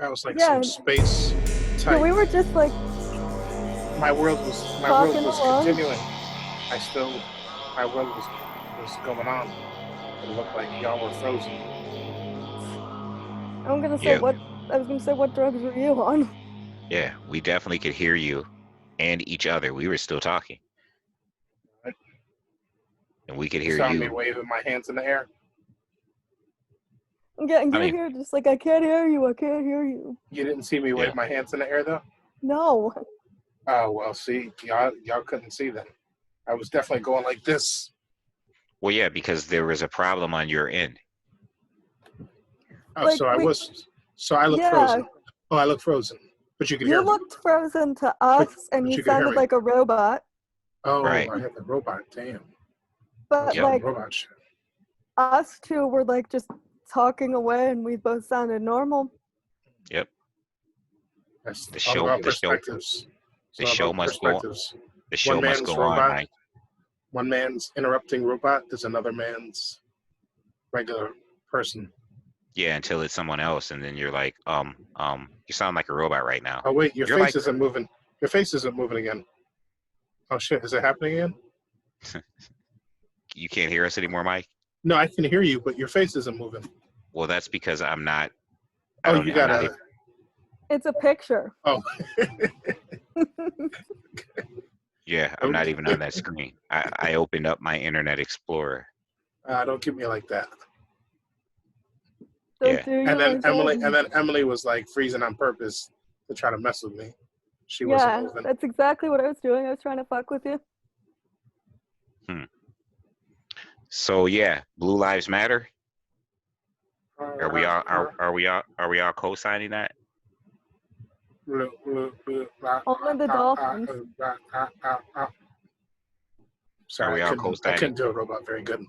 That was like some Yeah, space yeah, type. we were just like My world talking was along. continuing. I still my world was going on. It looked like y'all were frozen. I'm gonna say Yeah, what I was gonna say. What drugs were you on? yeah, we definitely could hear you and each other. We were still talking, Right? and we could You hear saw me you. waving my hands in the air. Yeah, and I you're mean, here just like I can't hear you. I can't hear you. You didn't see me yeah. wave my hands in the air though. No. Oh well, see, y'all couldn't see then. I was definitely going like this. Well, yeah, because there was a problem on your end. Oh, Like so I we, was. So I look yeah, frozen. Oh, I look frozen, but you could you hear me. looked frozen to But us, and but you you could hear sounded me. like a robot. Oh, Right. I had the robot. Damn, I But was Yep. doing like robot shit. us two were like just talking away, and we both sounded normal. Yep. That's The all show, about the show, perspectives. It's the all show about must go. perspectives. The One show must man's go on, robot, Mike. one man's interrupting robot. There's another man's regular person. Yeah, until it's someone else, and then you're like, you sound like a robot right now. Oh wait, your You're face like, isn't moving. Your face isn't moving again. Oh shit, is it happening again? you can't hear us anymore, Mike. No, I can hear you, but your face isn't moving. Well, that's because I'm not. I Oh, don't. you I'm not gotta. even. It's a picture. Oh, Yeah, I'm not even on that screen. I opened up my Internet Explorer. don't give me like that. Don't Yeah. do you And then like that? Emily was like freezing on purpose to try to mess with me. She wasn't Yeah, moving. that's exactly what I was doing. I was trying to fuck with you. So yeah, Blue Lives Matter. Are we all co-signing that? Only the dolphins. Are we Sorry, all I co-signing? couldn't do a robot very good.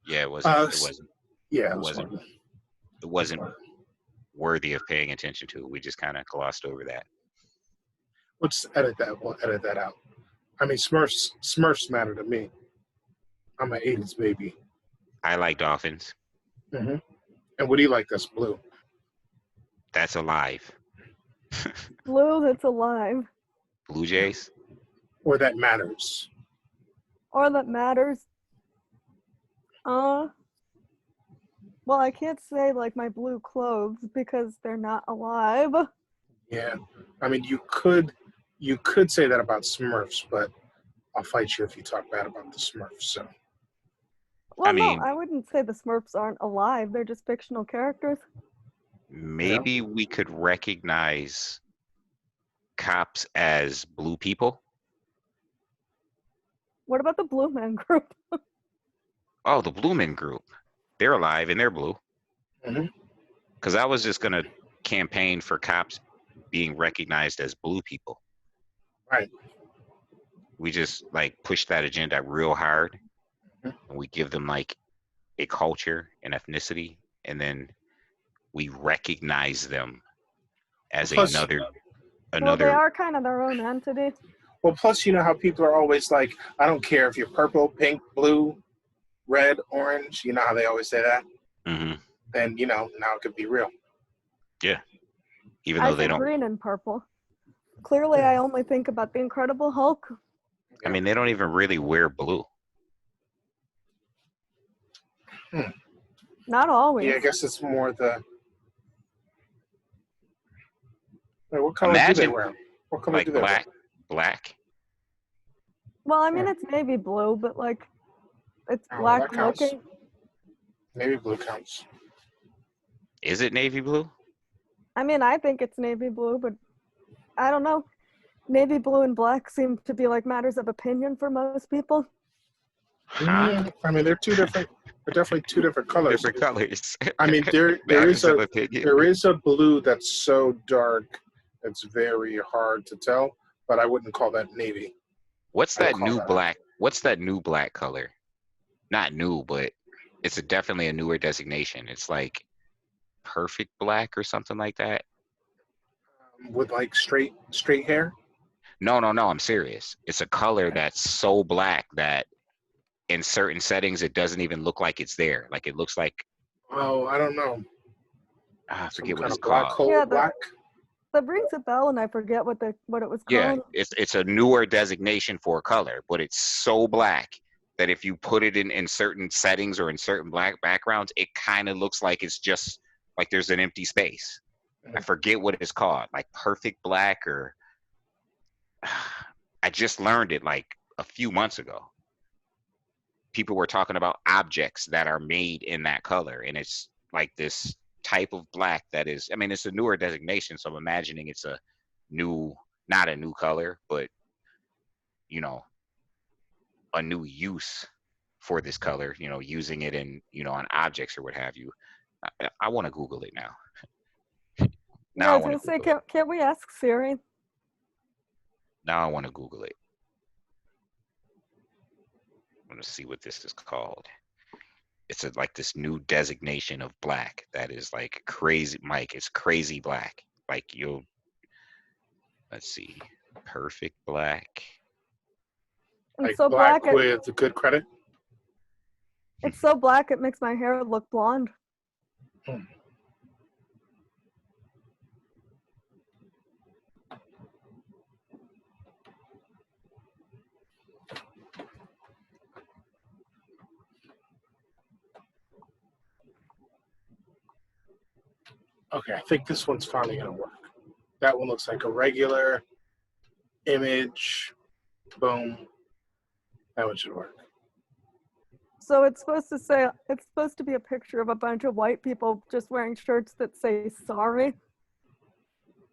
Yeah, it wasn't. Uh, It wasn't. Yeah, It it was wasn't. fun. It wasn't worthy of paying attention to. We just kind of glossed over that. We'll just edit that. We'll edit that out. I mean, Smurfs matter to me. I'm an '80s baby. I like dolphins. And what do you like? That's blue. That's alive. Blue that's alive. Blue Jays. Or that matters. Or that matters. Well, I can't say like my blue clothes because they're not alive. Yeah, I mean, you could say that about Smurfs, but I'll fight you if you talk bad about the Smurfs. So Well, I mean, no, I wouldn't say the Smurfs aren't alive. They're just fictional characters. maybe we could recognize cops as blue people. What about the Blue Man Group? Oh, the Blue Men Group. They're alive and they're blue. Mhm. Because I was just gonna campaign for cops being recognized as blue people. Right. We just like push that agenda real hard, Mhm. and we give them like a culture and ethnicity, and then we recognize them as Plus- Well, they are kind of their own entity. Well, plus, you know how people are always like, I don't care if you're purple, pink, blue, red, orange. You know how they always say that? hmm And, now it could be real. even I though they say don't. green and purple. Clearly, I only think about the Incredible Hulk. I mean, they don't even really wear blue. Not always. Yeah, I guess it's more the. Wait, what color do they Imagine wear? What color like do they black. Well, I mean, it's navy blue, but like, it's Oh, black that counts. looking. wear? Navy blue counts. Is it navy blue? I mean, I think it's navy blue, but I don't know. Navy blue and black seem to be like matters of opinion for most people. Huh? I mean, they're definitely two different colors. Different colors. I mean, there Matters is of a opinion. blue that's so dark it's very hard to tell, but I wouldn't call that navy. What's I that call new that black? What's that new black color? Not new, but it's definitely a newer designation. It's like perfect black or something like that. with like straight hair. No, I'm serious. It's a color that's so black that in certain settings it doesn't even look like it's there. Like it looks like Oh, I don't know. I Some forget what kind it's of black called. hole Yeah, black. that rings a bell, and I forget what it was Yeah, called. it's a newer designation for a color, but it's so black that if you put it in certain settings or in certain black backgrounds, it kind of looks like it's just like there's an empty space. I forget what it's called, like perfect black or I just learned it like a few months ago. People were talking about objects that are made in that color, and it's like this type of black that is, I mean, it's a newer designation, so I'm imagining it's a new, not a new color, but you know, a new use for this color, you know, using it in, you know, on objects or what have you. I want to Google it now. Yeah, Now I I was want gonna to say, Google it. can't we ask Siri? Now I want to Google it. I want to see what this is called. It's like this new designation of black that is like crazy, Mike. It's crazy black. Like you'll, let's see, perfect black. And Like so black, black with good credit. it's so black it makes my hair look blonde. Hmm. Okay, I think this one's finally gonna work. That one looks like a regular image. Boom. That one should work. So it's supposed to be a picture of a bunch of white people just wearing shirts that say sorry.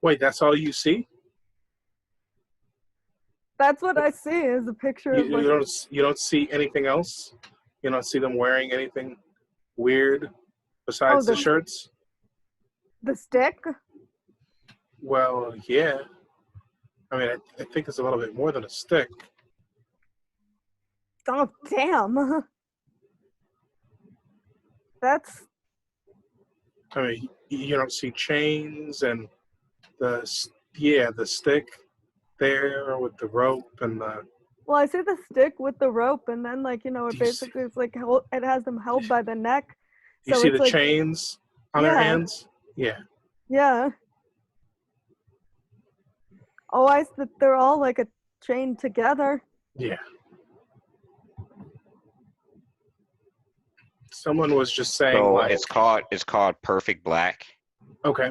Wait, that's all you see? That's what I see is a picture of like You don't see anything else? You don't see them wearing anything weird besides the shirts? the stick. Well, yeah. I mean, I think it's a little bit more than a stick. Oh damn. That's I mean, you don't see chains and the stick there with the rope and the. well, I see the stick with the rope, and then like it Do you see, basically it's like it has them held by the neck. you So see it's the like chains on their hands? Yeah. yeah. Oh, they're all like a chained together. Yeah. Someone was just saying So like, it's called perfect black. okay,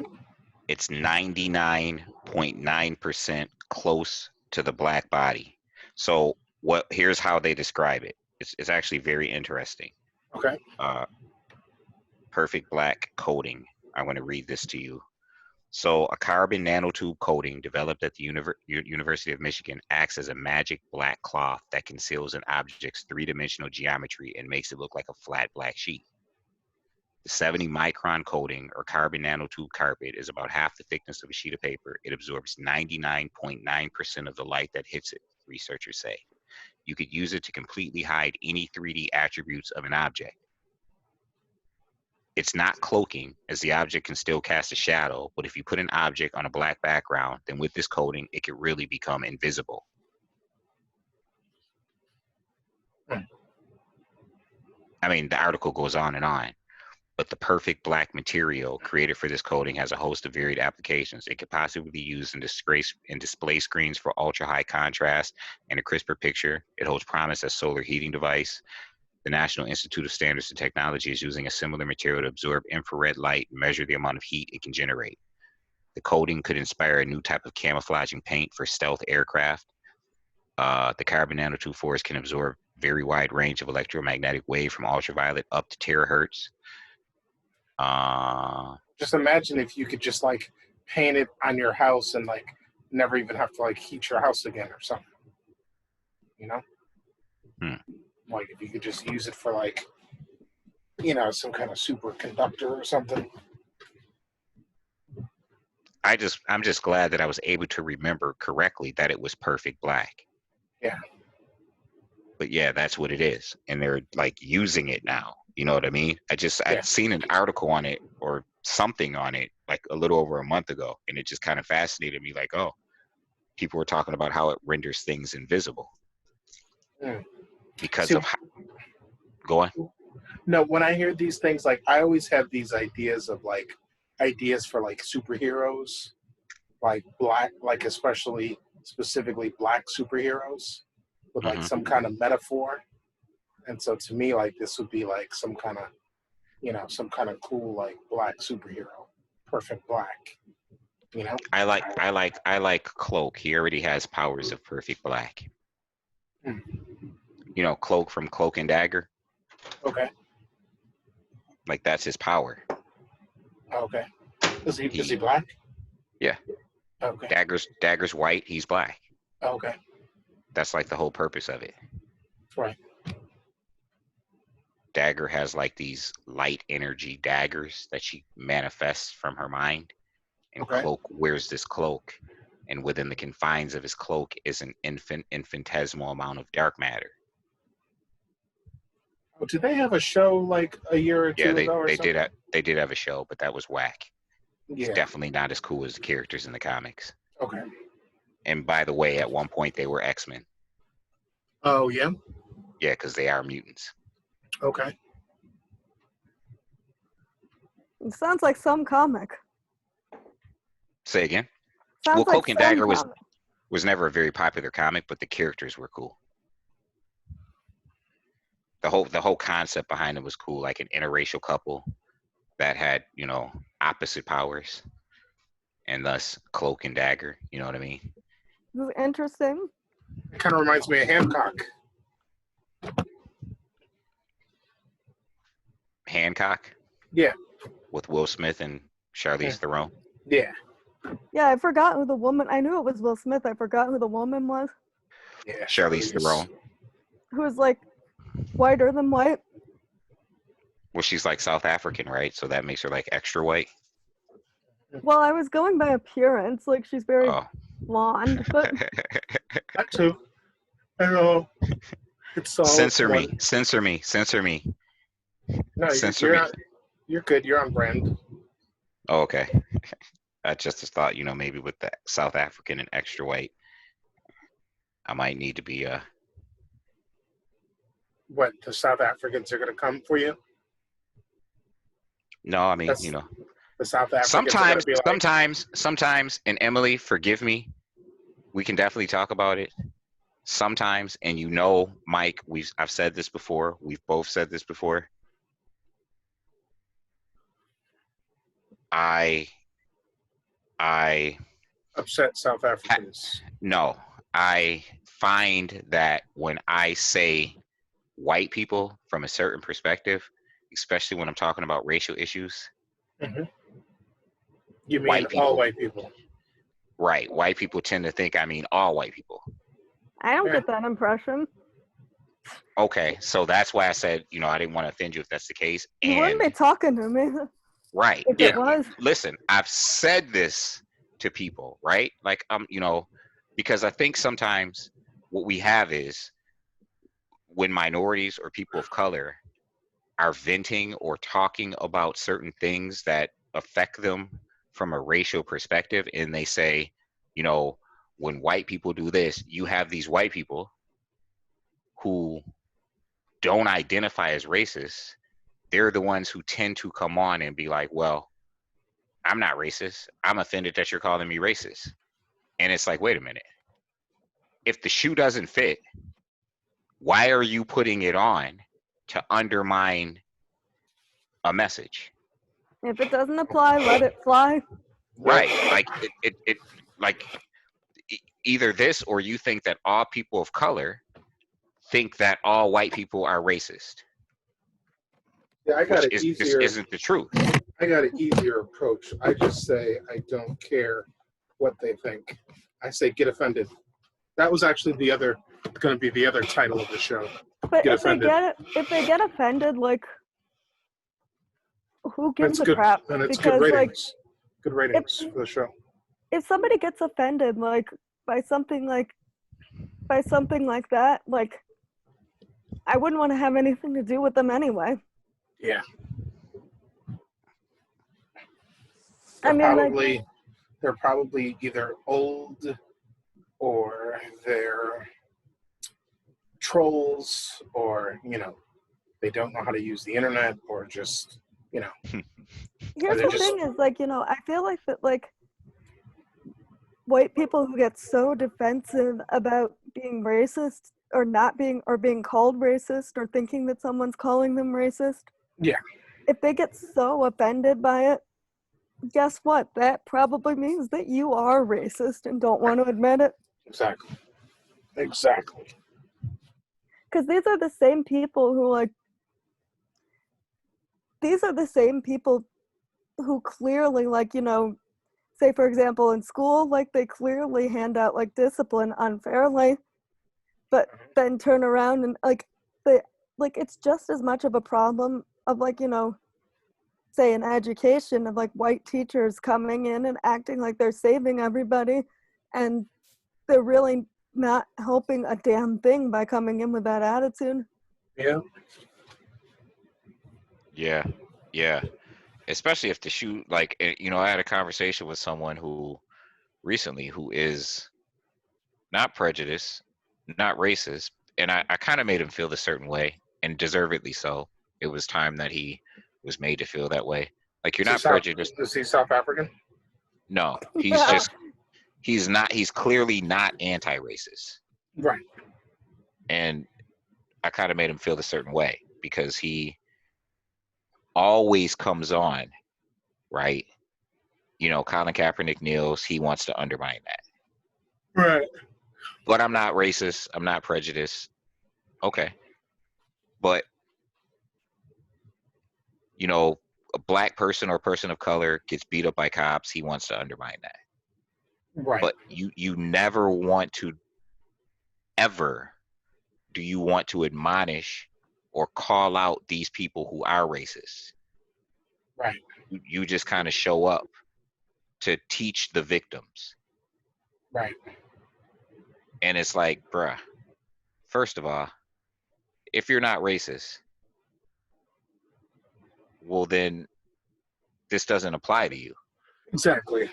It's 99.9% close to the black body. So here's how they describe it. It's actually very interesting. okay, Perfect black coating. I want to read this to you. So a carbon nanotube coating developed at the University of Michigan acts as a magic black cloth that conceals an object's three-dimensional geometry and makes it look like a flat black sheet. The 70-micron coating or carbon nanotube carpet is about half the thickness of a sheet of paper. It absorbs 99.9% of the light that hits it, researchers say. You could use it to completely hide any 3D attributes of an object. It's not cloaking, as the object can still cast a shadow, but if you put an object on a black background, then with this coating, it could really become invisible. I mean, the article goes on and on, but the perfect black material created for this coating has a host of varied applications. It could possibly be used in display screens for ultra high contrast and a crisper picture. It holds promise as solar heating device. The National Institute of Standards and Technology is using a similar material to absorb infrared light and measure the amount of heat it can generate. The coating could inspire a new type of camouflaging paint for stealth aircraft. The carbon nanotube forest can absorb very wide range of electromagnetic wave from ultraviolet up to terahertz. just imagine if you could just like paint it on your house and like never even have to like heat your house again or something. You know? Like if you could just use it for like, some kind of superconductor or something. I'm just glad that I was able to remember correctly that it was perfect black. Yeah. But yeah, that's what it is. And they're like using it now. You know what I mean? I'd seen an article on it or something on it like a little over a month ago. And it just kind of fascinated me like, oh, people were talking about how it renders things invisible. Because of how, go on. No, when I hear these things, like I always have these ideas of like ideas for like superheroes, like black, like especially specifically black superheroes with like some kind of metaphor. And so to me, like this would be like some kind of, some kind of cool like black superhero, perfect black. I like Cloak. He already has powers of perfect black. Hmm. Cloak from Cloak and Dagger. Okay. Like that's his power. Okay. Is he black? Yeah. Okay. Dagger's white. He's black. Okay. That's like the whole purpose of it. Right. Dagger has like these light energy daggers that she manifests from her mind. And Okay. Cloak wears this cloak. And within the confines of his cloak is an infinitesimal amount of dark matter. Oh, did they have a show like a year or two ago or something? They did have a show, but that was whack. Yeah. It's definitely not as cool as the characters in the comics. Okay. And by the way, at one point they were X-Men. Oh, yeah? Yeah, because they are mutants. Okay. It sounds like some comic. Say again? Sounds Well, like Cloak and some Dagger comic. was never a very popular comic, but the characters were cool. The whole concept behind it was cool, like an interracial couple that had, opposite powers, and thus Cloak and Dagger. You know what I mean? This is interesting. It kind of reminds me of Hancock. Hancock? Yeah. With Will Smith and Charlize Theron? Yeah. Yeah, I forgot who the woman. I knew it was Will Smith. I forgot who the woman was. Yeah. Charlize Theron. Who was like whiter than white. Well, she's like South African, right? So that makes her like extra white. Well, I was going by appearance. Like she's very blonde, but that too. I know. It's all Censor me. No, you're good. You're on brand. Oh, okay. I just thought, maybe with the South African and extra white, I might need to be What, the South Africans are going to come for you? No, I mean, the South Africans are going to be like, sometimes, and Emily, forgive me, we can definitely talk about it. Sometimes, and Mike, I've said this before. We've both said this before. I upset South Africans. No, I find that when I say white people from a certain perspective, especially when I'm talking about racial issues. Mm-hmm. You mean all white people? Right. White people tend to think I mean all white people. I don't get that impression. Okay, so that's why I said, I didn't want to offend you if that's the case. You wouldn't be talking to me. Right. If it was. Listen, I've said this to people, right? Like, because I think sometimes what we have is when minorities or people of color are venting or talking about certain things that affect them from a racial perspective, and they say, when white people do this, you have these white people who don't identify as racist. They're the ones who tend to come on and be like, well, I'm not racist. I'm offended that you're calling me racist. And it's like, wait a minute. If the shoe doesn't fit, why are you putting it on to undermine a message? If it doesn't apply, let it fly. Right. Like it like either this, or you think that all people of color think that all white people are racist. Yeah, I got which isn't the truth. I got an easier approach. I just say I don't care what they think. I say get offended. That was actually going to be the other title of the show. But if they get offended, like, who gives a crap? And it's because, good ratings. Good ratings for the show. If somebody gets offended, like, by something like that, like, I wouldn't want to have anything to do with them anyway. Yeah. They're probably either old or they're trolls, or they don't know how to use the internet, or just you know. Here's they're the just- thing is, like, you know, I feel like that, like, white people who get so defensive about being racist or not being, or being called racist or thinking that someone's calling them racist. Yeah. If they get so offended by it, guess what? That probably means that you are racist and don't want to admit it. Exactly. Exactly. Because these are the same people who, like, these are the same people who clearly, like, you know, say, for example, in school, like, they clearly hand out, like, discipline unfairly, but then turn around and, like, it's just as much of a problem of, like, you know, say in education, of, like, white teachers coming in and acting like they're saving everybody, and they're really not helping a damn thing by coming in with that attitude. Yeah. Yeah, yeah. Especially if the shoe, like, you know, I had a conversation with someone who recently who is not prejudiced, not racist, and I kind of made him feel a certain way, and deservedly so. It was time that he was made to feel that way. Like, you're not prejudiced. Is he South African? No, he's just, he's not, he's clearly not anti-racist. Right. And I kind of made him feel a certain way because he always comes on, right? You know, Colin Kaepernick kneels, he wants to undermine that. Right. But I'm not racist, I'm not prejudiced. Okay. But, you know, a black person or person of color gets beat up by cops, he wants to undermine that. Right. But you never want to, ever do you want to admonish or call out these people who are racist. Right. You just kind of show up to teach the victims. Right. And it's like, bruh, first of all, if you're not racist, well then this doesn't apply to you. Exactly.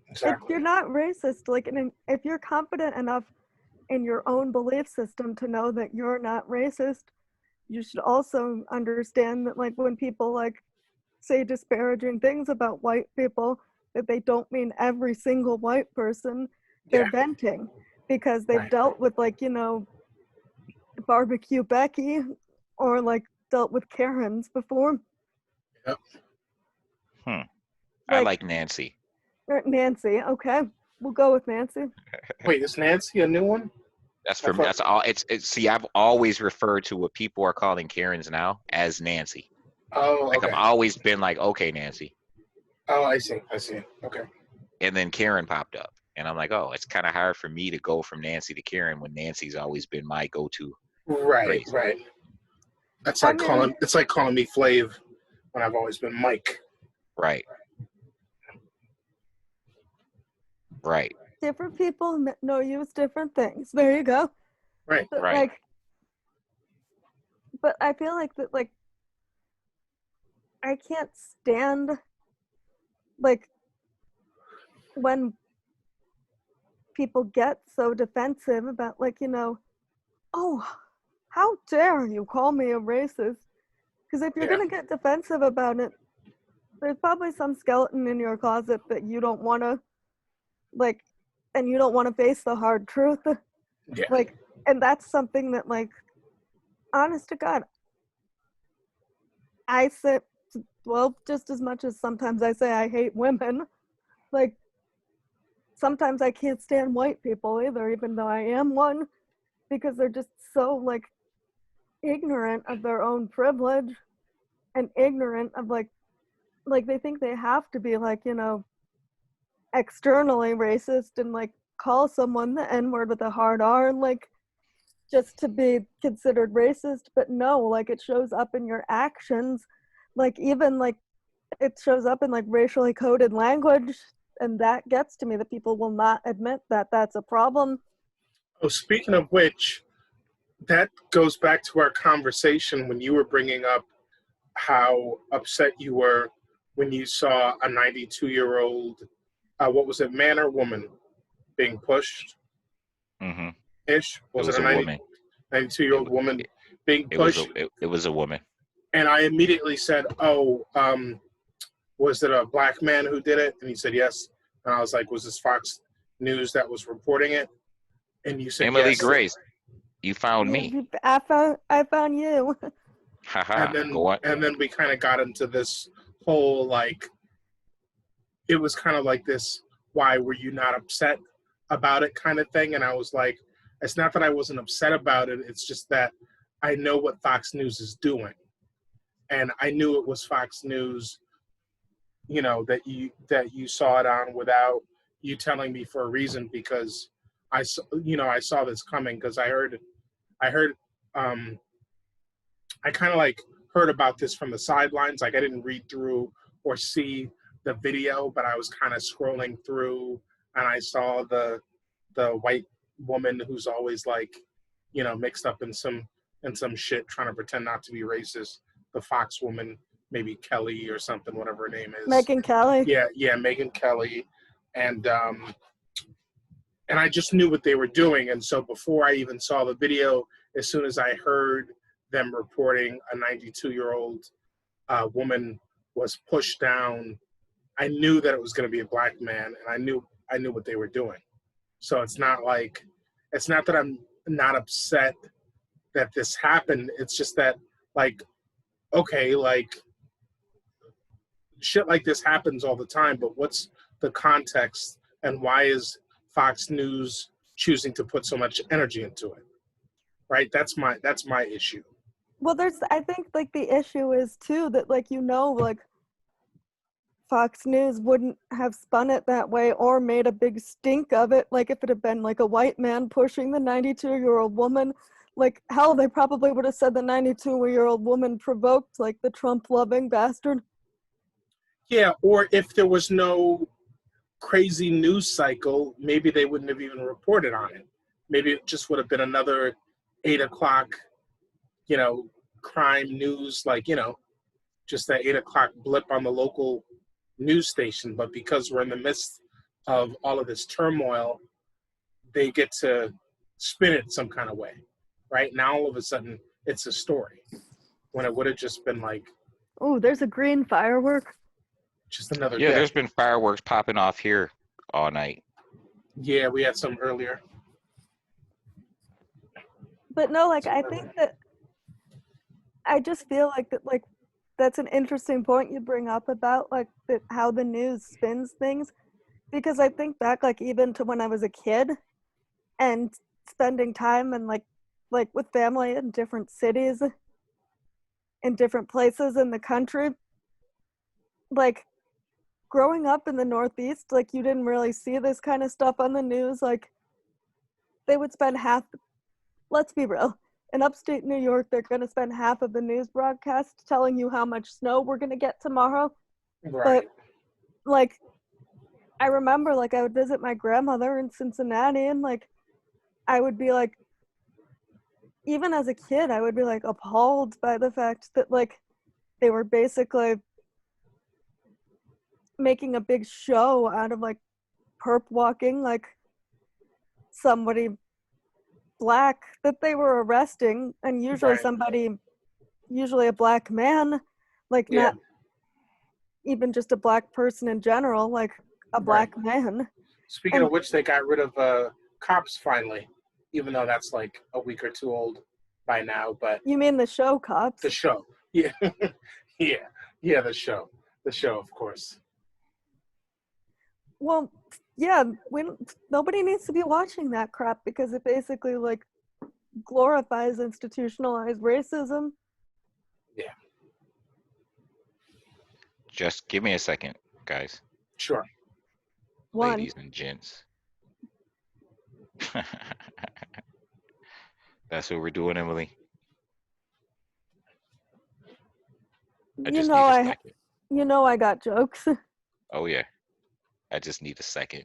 If you're not racist, like, and if you're confident enough in your own belief system to know that you're not racist, you should also understand that, like, when people, like, say disparaging things about white people, that they don't mean every single white person. They're venting because they've dealt with, like, you know, barbecue Becky or, like, dealt with Karens before. Yep. I like Nancy. Nancy, okay. We'll go with Nancy. Wait, is Nancy a new one? That's for me. That's all. It's see, I've always referred to what people are calling Karens now as Nancy. Oh, like, okay. I've always been like, okay, Nancy. Oh, I see. Okay. And then Karen popped up, and I'm like, oh, it's kind of hard for me to go from Nancy to Karen when Nancy's always been my go-to. Right. phrase. Right. That's like calling. It's like calling me Flav when I've always been Mike. Right. Right. Different people use different things. There you go. Right. But, Right. like, but I feel like that, like, I can't stand, like, when people get so defensive about, like, you know, oh, how dare you call me a racist? Because if you're gonna get defensive about it, there's probably some skeleton in your closet that you don't want to, like, and you don't want to face the hard truth. Yeah. Like, and that's something that, like, honest to God, I say, well, just as much as sometimes I say I hate women, like, sometimes I can't stand white people either, even though I am one, because they're just so, like, ignorant of their own privilege and ignorant of, like they think they have to be, like, you know, externally racist and, like, call someone the N-word with a hard R, like, just to be considered racist. But no, like, it shows up in your actions. Like, even, like, it shows up in, like, racially coded language, and that gets to me, that people will not admit that that's a problem. Oh, speaking of which, that goes back to our conversation when you were bringing up how upset you were when you saw a 92-year-old, what was it, man or woman, being pushed? Mm-hmm. Ish? Was it a woman. 92-year-old woman being pushed? It was a woman. And I immediately said, "Oh, was it a black man who did it?" And he said, "Yes." And I was like, "Was this Fox News that was reporting it?" And you said, Emily "Yes." Grace, you found me. I found you. Haha. And then Go on. we kind of got into this whole like, it was kind of like this, "Why were you not upset about it?" kind of thing. And I was like, it's not that I wasn't upset about it. It's just that I know what Fox News is doing. And I knew it was Fox News, you know, that you saw it on without you telling me for a reason, because I saw this coming, because I heard um I kind of like heard about this from the sidelines. Like I didn't read through or see the video, but I was kind of scrolling through and I saw the white woman who's always like, you know, mixed up in some shit, trying to pretend not to be racist. The Fox woman, maybe Kelly or something, whatever her name is. Megyn Kelly. Yeah, Megyn Kelly, and I just knew what they were doing. And so before I even saw the video, as soon as I heard them reporting a 92-year-old woman was pushed down, I knew that it was going to be a black man, and I knew what they were doing. So it's not that I'm not upset that this happened. It's just that, like, okay, like, shit like this happens all the time, but what's the context, and why is Fox News choosing to put so much energy into it? Right? That's my issue. Well, I think like the issue is too that like, you know, like Fox News wouldn't have spun it that way or made a big stink of it. Like if it had been like a white man pushing the 92-year-old woman, like hell, they probably would have said the 92-year-old woman provoked like the Trump-loving bastard. Yeah, or if there was no crazy news cycle, maybe they wouldn't have even reported on it. Maybe it just would have been another 8 o'clock, you know, crime news, like, you know, just that 8 o'clock blip on the local news station. But because we're in the midst of all of this turmoil, they get to spin it some kind of way. Right now, all of a sudden, it's a story, when it would have just been like, oh, there's a green firework. just another Yeah, day. there's been fireworks popping off here all night. Yeah, we had some earlier. But no, like I think that I just feel like that, like that's an interesting point you bring up about like how the news spins things, because I think back like even to when I was a kid and spending time and like with family in different cities in different places in the country, like growing up in the Northeast, like you didn't really see this kind of stuff on the news. Like they would spend let's be real, in upstate New York, they're going to spend half of the news broadcast telling you how much snow we're going to get tomorrow. Right. But like I remember like I would visit my grandmother in Cincinnati, and like I would be like, even as a kid, I would be like appalled by the fact that like they were basically making a big show out of like perp walking like somebody black that they were arresting, and usually Right. usually a black man, like Yeah. not even just a black person in general, like a black man. Speaking And of which, they got rid of cops finally, even though that's like a week or two old by now. But you mean the show Cops? the show, yeah, yeah, the show, of course. Well, yeah, nobody needs to be watching that crap because it basically like glorifies institutionalized racism. Yeah, Just give me a second, guys. sure. Ladies and gents. That's what we're doing, Emily. I just need a second. I got jokes. Oh yeah. I just need a second.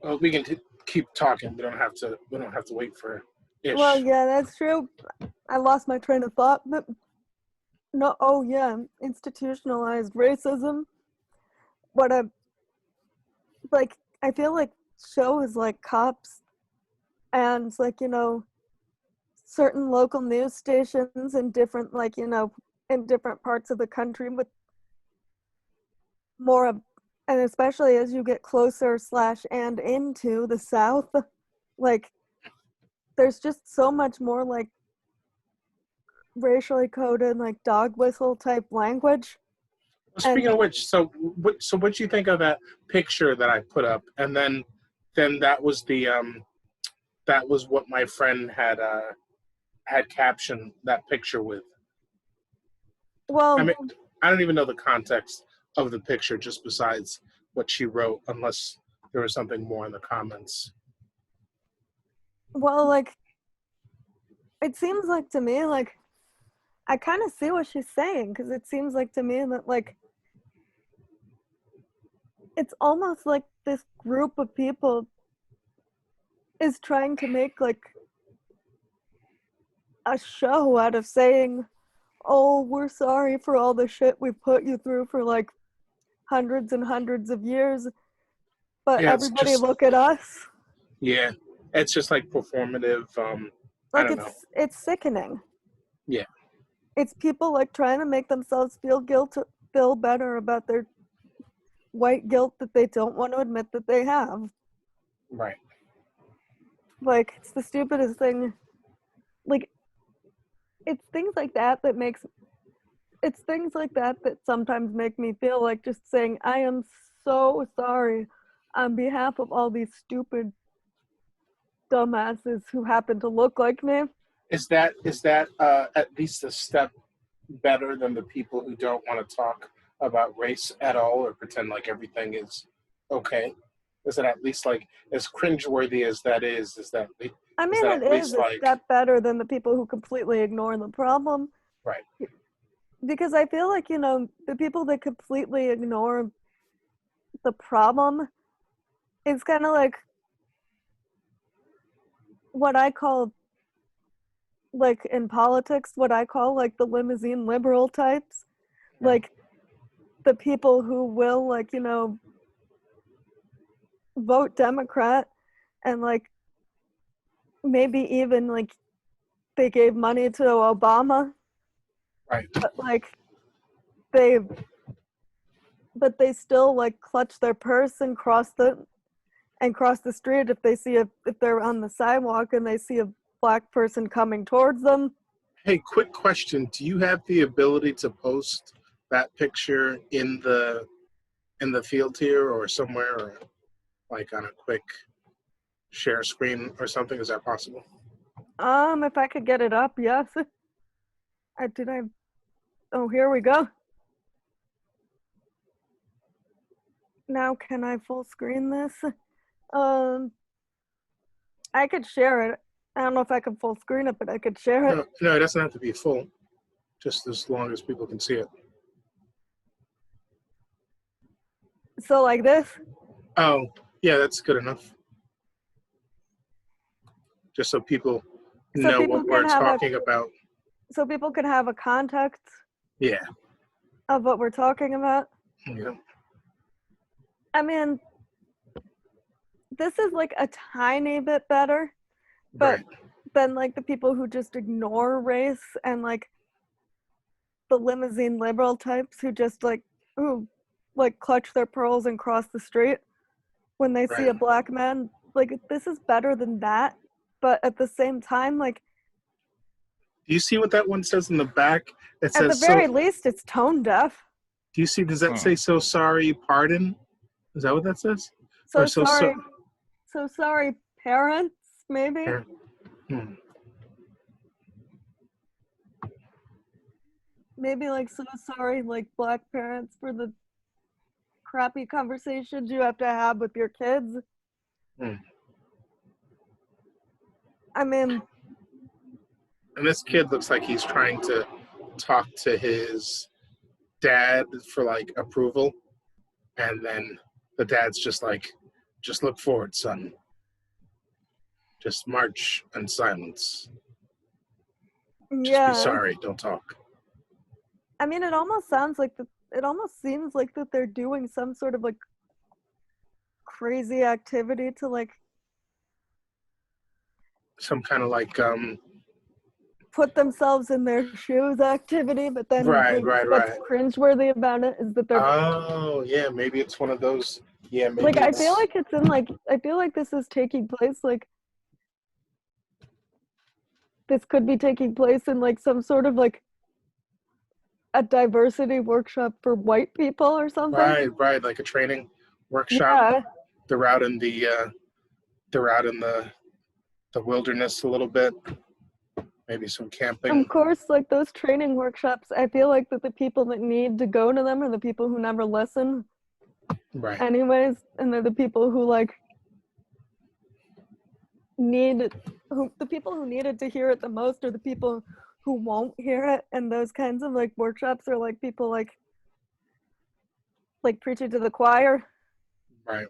Well, we can keep talking. We don't have to wait for Ish. Well, yeah, that's true. I lost my train of thought, but no, oh yeah, institutionalized racism. what a, like, I feel like shows like Cops and, like, you know, certain local news stations in different, like, you know, in different parts of the country with more of, and especially as you get closer slash and into the South, like, there's just so much more, like, racially coded, like, dog whistle type language. Speaking of which, so what do you think of that picture that I put up? And then that was that was what my friend had captioned that picture with. Well, I mean, I don't even know the context of the picture, just besides what she wrote, unless there was something more in the comments. well, like, it seems like to me, like, I kind of see what she's saying, because it seems like to me that, like, it's almost like this group of people is trying to make, like, a show out of saying, oh, we're sorry for all the shit we put you through for, like, hundreds and hundreds of years, but Yeah, everybody look at us. Yeah, it's just like performative. I Like, don't know. it's sickening. Yeah. It's people, like, trying to make themselves feel better about their white guilt that they don't want to admit that they have. Right. Like, it's the stupidest thing. Like, it's things like that that sometimes make me feel like just saying, I am so sorry on behalf of all these stupid dumbasses who happen to look like me. Is that at least a step better than the people who don't want to talk about race at all or pretend like everything is okay? Is it at least like as cringeworthy as that is? I mean, it is a step better than the people who completely ignore the problem. Right. Because I feel like, you know, the people that completely ignore the problem is kind of like what I call, like, in politics, what I call, like, the limousine liberal types. Like, the people who will, like, you know, vote Democrat and, like, maybe even, like, they gave money to Obama. Right. But, like, but they still, like, clutch their purse and cross the street if they're on the sidewalk and they see a black person coming towards them. Hey, quick question. Do you have the ability to post that picture in the field here or somewhere, or like on a quick share screen or something? Is that possible? If I could get it up, yes. Oh, here we go. Now can I full screen this? I could share it. I don't know if I can full screen it, but I could share it. No, it doesn't have to be full. Just as long as people can see it. So like this? Oh, yeah, that's good enough. Just so people know what we're talking about. So people can have a context. Yeah. Of what we're talking about. Yeah. I mean, this is like a tiny bit better, but then like the people who just ignore race and like the limousine liberal types who just like clutch their pearls and cross the street when they see a black man, like this is better than that, but at the same time, like, do you see what that one says in the back? It says, at the very least, it's tone deaf. Do you see? Does that say "so sorry, pardon"? Is that what that says? So sorry, parents, maybe. Maybe like so sorry, like black parents, for the crappy conversations you have to have with your kids. I mean, and this kid looks like he's trying to talk to his dad for like approval, and then the dad's just like, just look forward, son. Just march in silence. Just be sorry, don't talk. I mean, it almost sounds like it almost seems like that they're doing some sort of like crazy activity to like some kind of like put themselves in their shoes activity, but then right. what's cringeworthy about it is that they're Oh yeah, maybe it's one of those. Yeah, maybe like, I it's, feel like it's in like, I feel like this is taking place like, this could be taking place in like some sort of like a diversity workshop for white people or something. right, like a training workshop. Yeah. They're out in the wilderness a little bit. Maybe some camping. Of course, like those training workshops, I feel like that the people that need to go to them are the people who never listen Right. anyways, and they're the people who like the people who needed to hear it the most are the people who won't hear it, and those kinds of like workshops are like people like preaching to the choir. Right.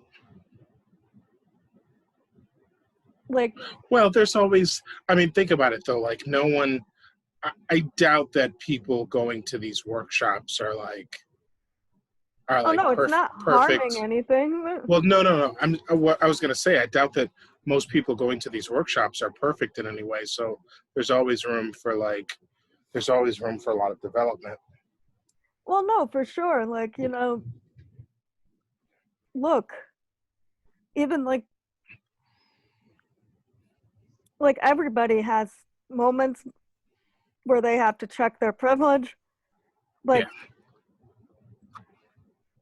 Like, well, there's always, I mean, think about it though, like no one, I doubt that people going to these workshops are like oh no, it's not harming anything. Well, no. What I was going to say, I doubt that most people going to these workshops are perfect in any way. So there's always room for a lot of development. Well, no, for sure. Like, look, even like everybody has moments where they have to check their privilege. Like, yeah.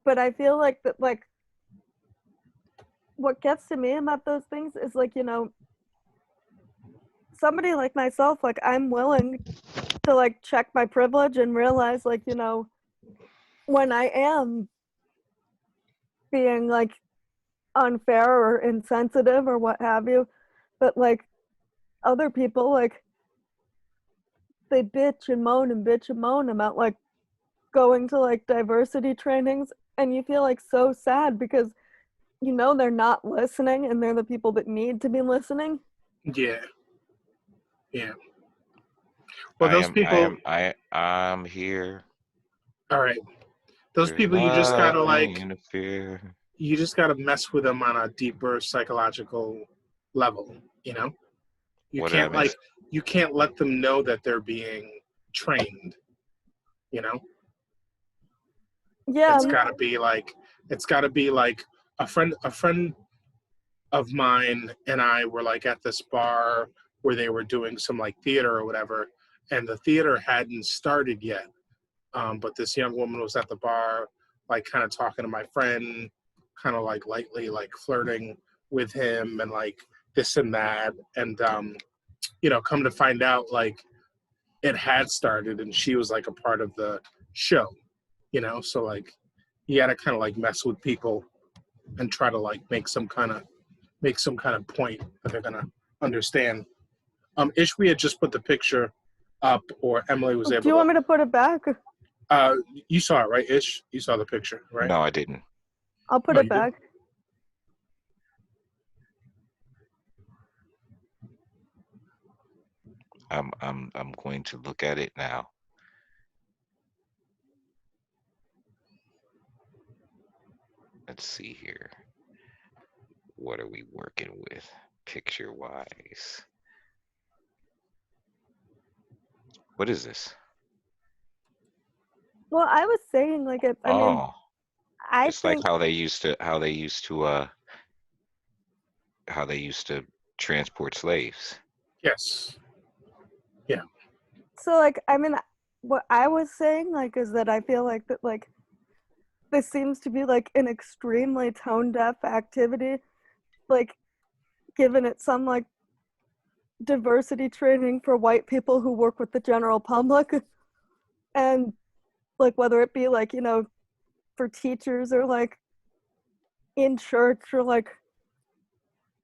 But I feel like that, like, what gets to me about those things is like, somebody like myself, like I'm willing to like check my privilege and realize like, when I am being like unfair or insensitive or what have you, but like other people, like they bitch and moan about like going to like diversity trainings, and you feel like so sad because they're not listening and they're the people that need to be listening. Yeah. Well, those people. I'm here. All right. Those people, you just gotta like interfere. You just gotta mess with them on a deeper psychological level. You can't let them know that they're being trained. Yeah. It's gotta be like a friend of mine and I were like at this bar where they were doing some like theater or whatever, and the theater hadn't started yet. But this young woman was at the bar, like kind of talking to my friend, kind of like lightly like flirting with him and like this and that. And, come to find out, like it had started and she was like a part of the show, so like you got to kind of like mess with people and try to like make some kind of point that they're going to understand. Ishwi had just put the picture up, or Emily was able to. Do you want me to put it back? You saw it, right, Ish? You saw the picture, right? No, I didn't. I'll put it back. I'm going to look at it now. Let's see here. What are we working with picture wise? What is this? Well, I was saying like it's like how they used to transport slaves. Yes. Yeah. So like what I was saying like is that I feel like that like this seems to be like an extremely tone deaf activity, like given it some like diversity training for white people who work with the general public, and like whether it be like for teachers or like in church or like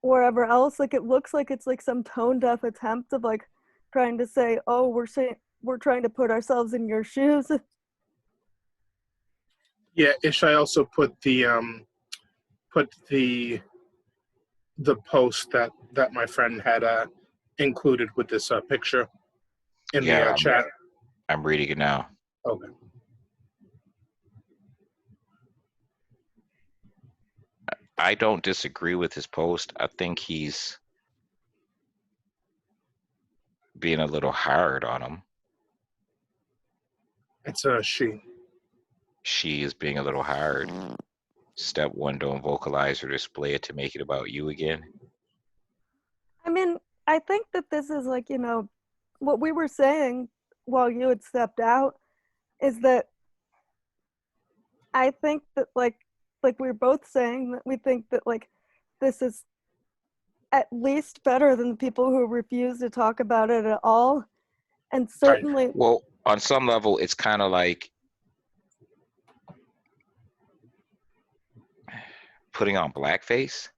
wherever else, like it looks like it's like some tone deaf attempt of like trying to say, oh, we're trying to put ourselves in your shoes. Yeah, Ish, I also put the post that my friend had included with this picture in the chat. I'm reading it now. Okay. I don't disagree with his post. I think he's being a little hard on him. It's a she. She is being a little hard. Step one, don't vocalize or display it to make it about you again. I mean, I think that this is like, what we were saying while you had stepped out is that I think that like we were both saying that we think that like this is at least better than the people who refuse to talk about it at all. And certainly, well, on some level, it's kind of like putting on blackface.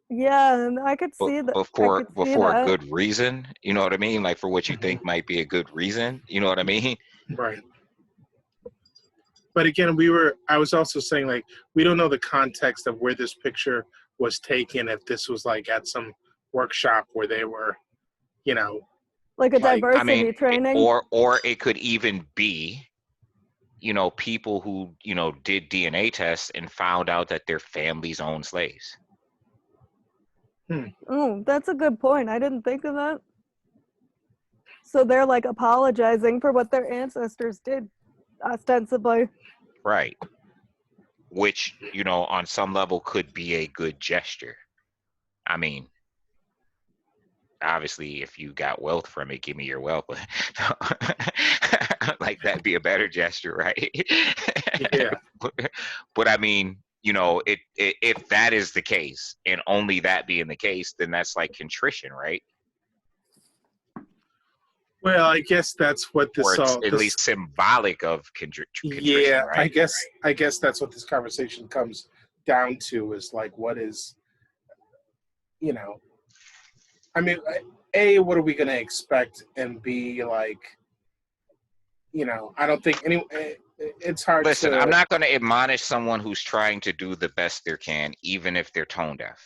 Yeah, and I could see that. Before a good reason, you know what I mean? Like for what you think might be a good reason, you know what I mean? Right. But again, I was also saying, like, we don't know the context of where this picture was taken, if this was like at some workshop where they were, like a diversity training. Or it could even be, people who, did DNA tests and found out that their families own slaves. Oh, that's a good point. I didn't think of that. So they're like apologizing for what their ancestors did, ostensibly. Right. Which, on some level could be a good gesture. I mean, obviously, if you got wealth from it, give me your wealth. Like that'd be a better gesture, right? Yeah. But I mean, if that is the case, and only that being the case, then that's like contrition, right? Well, I guess that's what this or it's at least symbolic of contrition. Yeah, right? I guess that's what this conversation comes down to, is like, what is, I mean, A, what are we going to expect? And B, like, I don't think it's hard. Listen, I'm not going to admonish someone who's trying to do the best they can, even if they're tone deaf.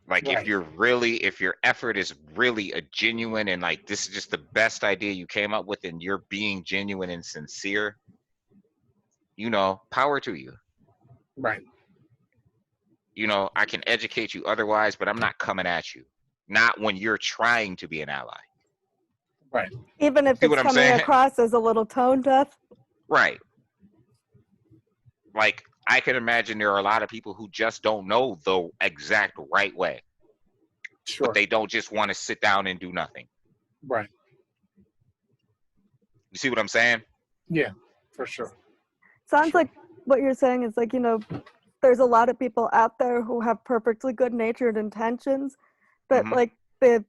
Like, right. if your effort is really a genuine and like, this is just the best idea you came up with and you're being genuine and sincere, power to you. Right. I can educate you otherwise, but I'm not coming at you. Not when you're trying to be an ally. Right. Even if it's coming across as a little tone deaf. Right. Like, I can imagine there are a lot of people who just don't know the exact right way. Sure. But they don't just want to sit down and do nothing. Right. You see what I'm saying? Yeah, for sure. Sounds like what you're saying is like, there's a lot of people out there who have perfectly good-natured intentions, but like they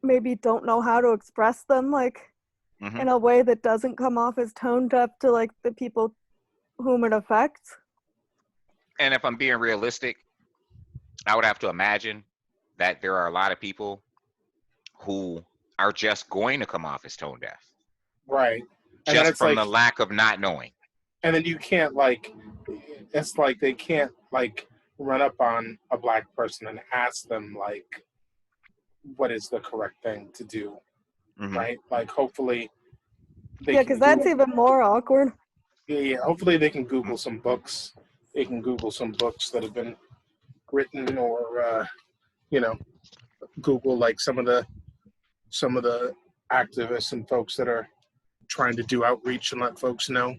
maybe don't know how to express them, like in a way that doesn't come off as tone deaf to like the people whom it affects. And if I'm being realistic, I would have to imagine that there are a lot of people who are just going to come off as tone deaf. Right. And just from the lack of not knowing. And then you can't it's like they can't like run up on a black person and ask them like, what is the correct thing to do? Right? Like, hopefully because that's even more awkward. Yeah, hopefully they can Google some books. They can Google some books that have been written, or Google like some of the activists and folks that are trying to do outreach and let folks know.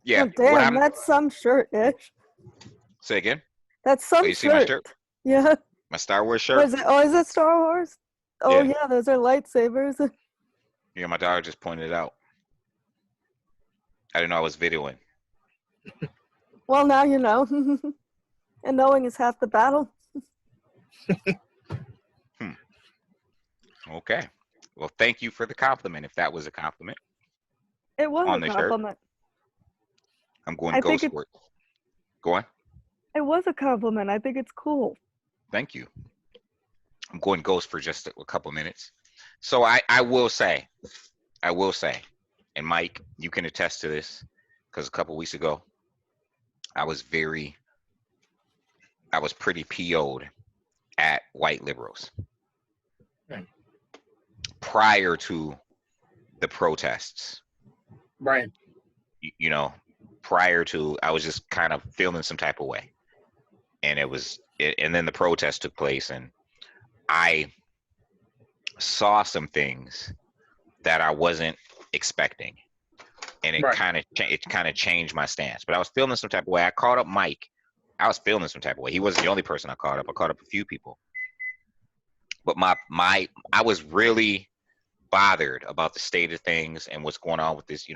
Yeah. Oh, damn, that's some shirt, Ish. Say again? That's some shirt. See my shirt? Yeah. My Star Wars shirt? Is it Star Wars? Oh, yeah, those are lightsabers. Yeah, my daughter just pointed it out. I didn't know I was videoing. Well, now you know. And knowing is half the battle. Okay. Well, thank you for the compliment, if that was a compliment. It was a compliment. Shirt. I'm going ghost for it. Go on. It was a compliment. I think it's cool. Thank you. I'm going ghost for just a couple minutes. So I will say, and Mike, you can attest to this, because a couple weeks ago, I was pretty PO'd at white liberals. Prior to the protests. Right. prior to, I was just kind of feeling some type of way. And and then the protest took place, and I saw some things that I wasn't expecting. And it Right. kind of changed my stance. But I was feeling some type of way. I called up Mike. I was feeling some type of way. He wasn't the only person I called up. I called up a few people. But I was really bothered about the state of things and what's going on with this,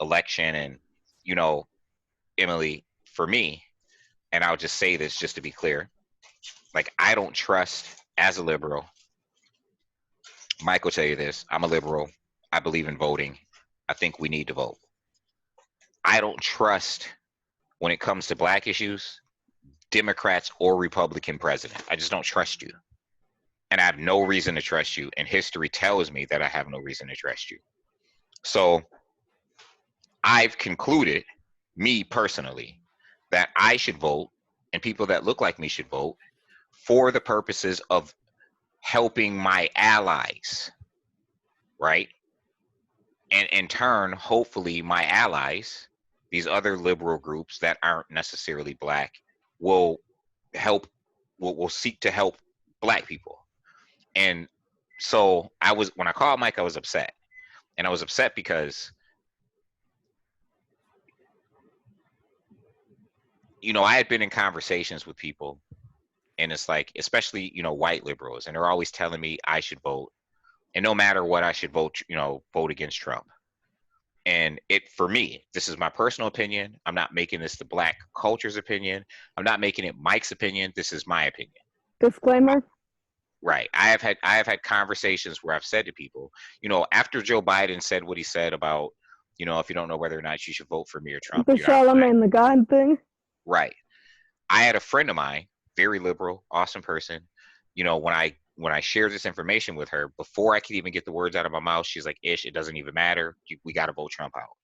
election. And, Emily, for me, and I'll just say this just to be clear, like, I don't trust, as a liberal, Mike will tell you this, I'm a liberal. I believe in voting. I think we need to vote. I don't trust, when it comes to black issues, Democrats or Republican president. I just don't trust you. And I have no reason to trust you. And history tells me that I have no reason to trust you. So I've concluded, me personally, that I should vote, and people that look like me should vote, for the purposes of helping my allies, right? And in turn, hopefully my allies, these other liberal groups that aren't necessarily black, will seek to help black people. And so when I called Mike, I was upset. And I was upset because, I had been in conversations with people, and it's like, especially, white liberals, and they're always telling me I should vote. And no matter what, I should vote, vote against Trump. And for me, this is my personal opinion. I'm not making this the black culture's opinion. I'm not making it Mike's opinion. This is my opinion. Disclaimer. Right. I have had conversations where I've said to people, after Joe Biden said what he said about, if you don't know whether or not you should vote for me or Trump. The Charlemagne the God thing. Right. I had a friend of mine, very liberal, awesome person. When I shared this information with her, before I could even get the words out of my mouth, she's like, Ish, it doesn't even matter. We got to vote Trump out.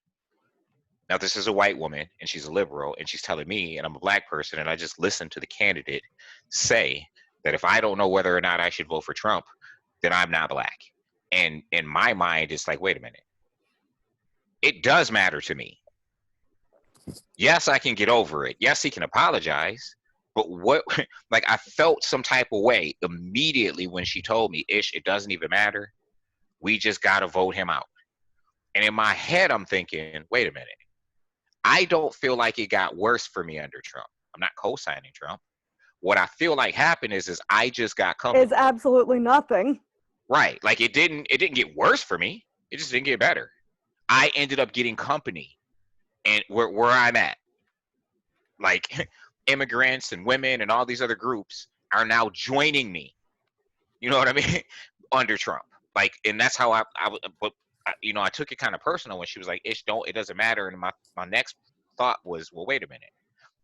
Now, this is a white woman, and she's a liberal, and she's telling me, and I'm a black person, and I just listened to the candidate say that if I don't know whether or not I should vote for Trump, then I'm not black. And in my mind, it's like, wait a minute. It does matter to me. Yes, I can get over it. Yes, he can apologize. But I felt some type of way immediately when she told me, Ish, it doesn't even matter. We just got to vote him out. And in my head, I'm thinking, wait a minute. I don't feel like it got worse for me under Trump. I'm not co-signing Trump. What I feel like happened is I just got comfortable. Is absolutely nothing. Right. Like, it didn't get worse for me. It just didn't get better. I ended up getting company, and where I'm at. Like, immigrants and women and all these other groups are now joining me. You know what I mean? Under Trump. Like, and that's how I took it kind of personal when she was like, Ish, it doesn't matter. And my next thought was, well, wait a minute.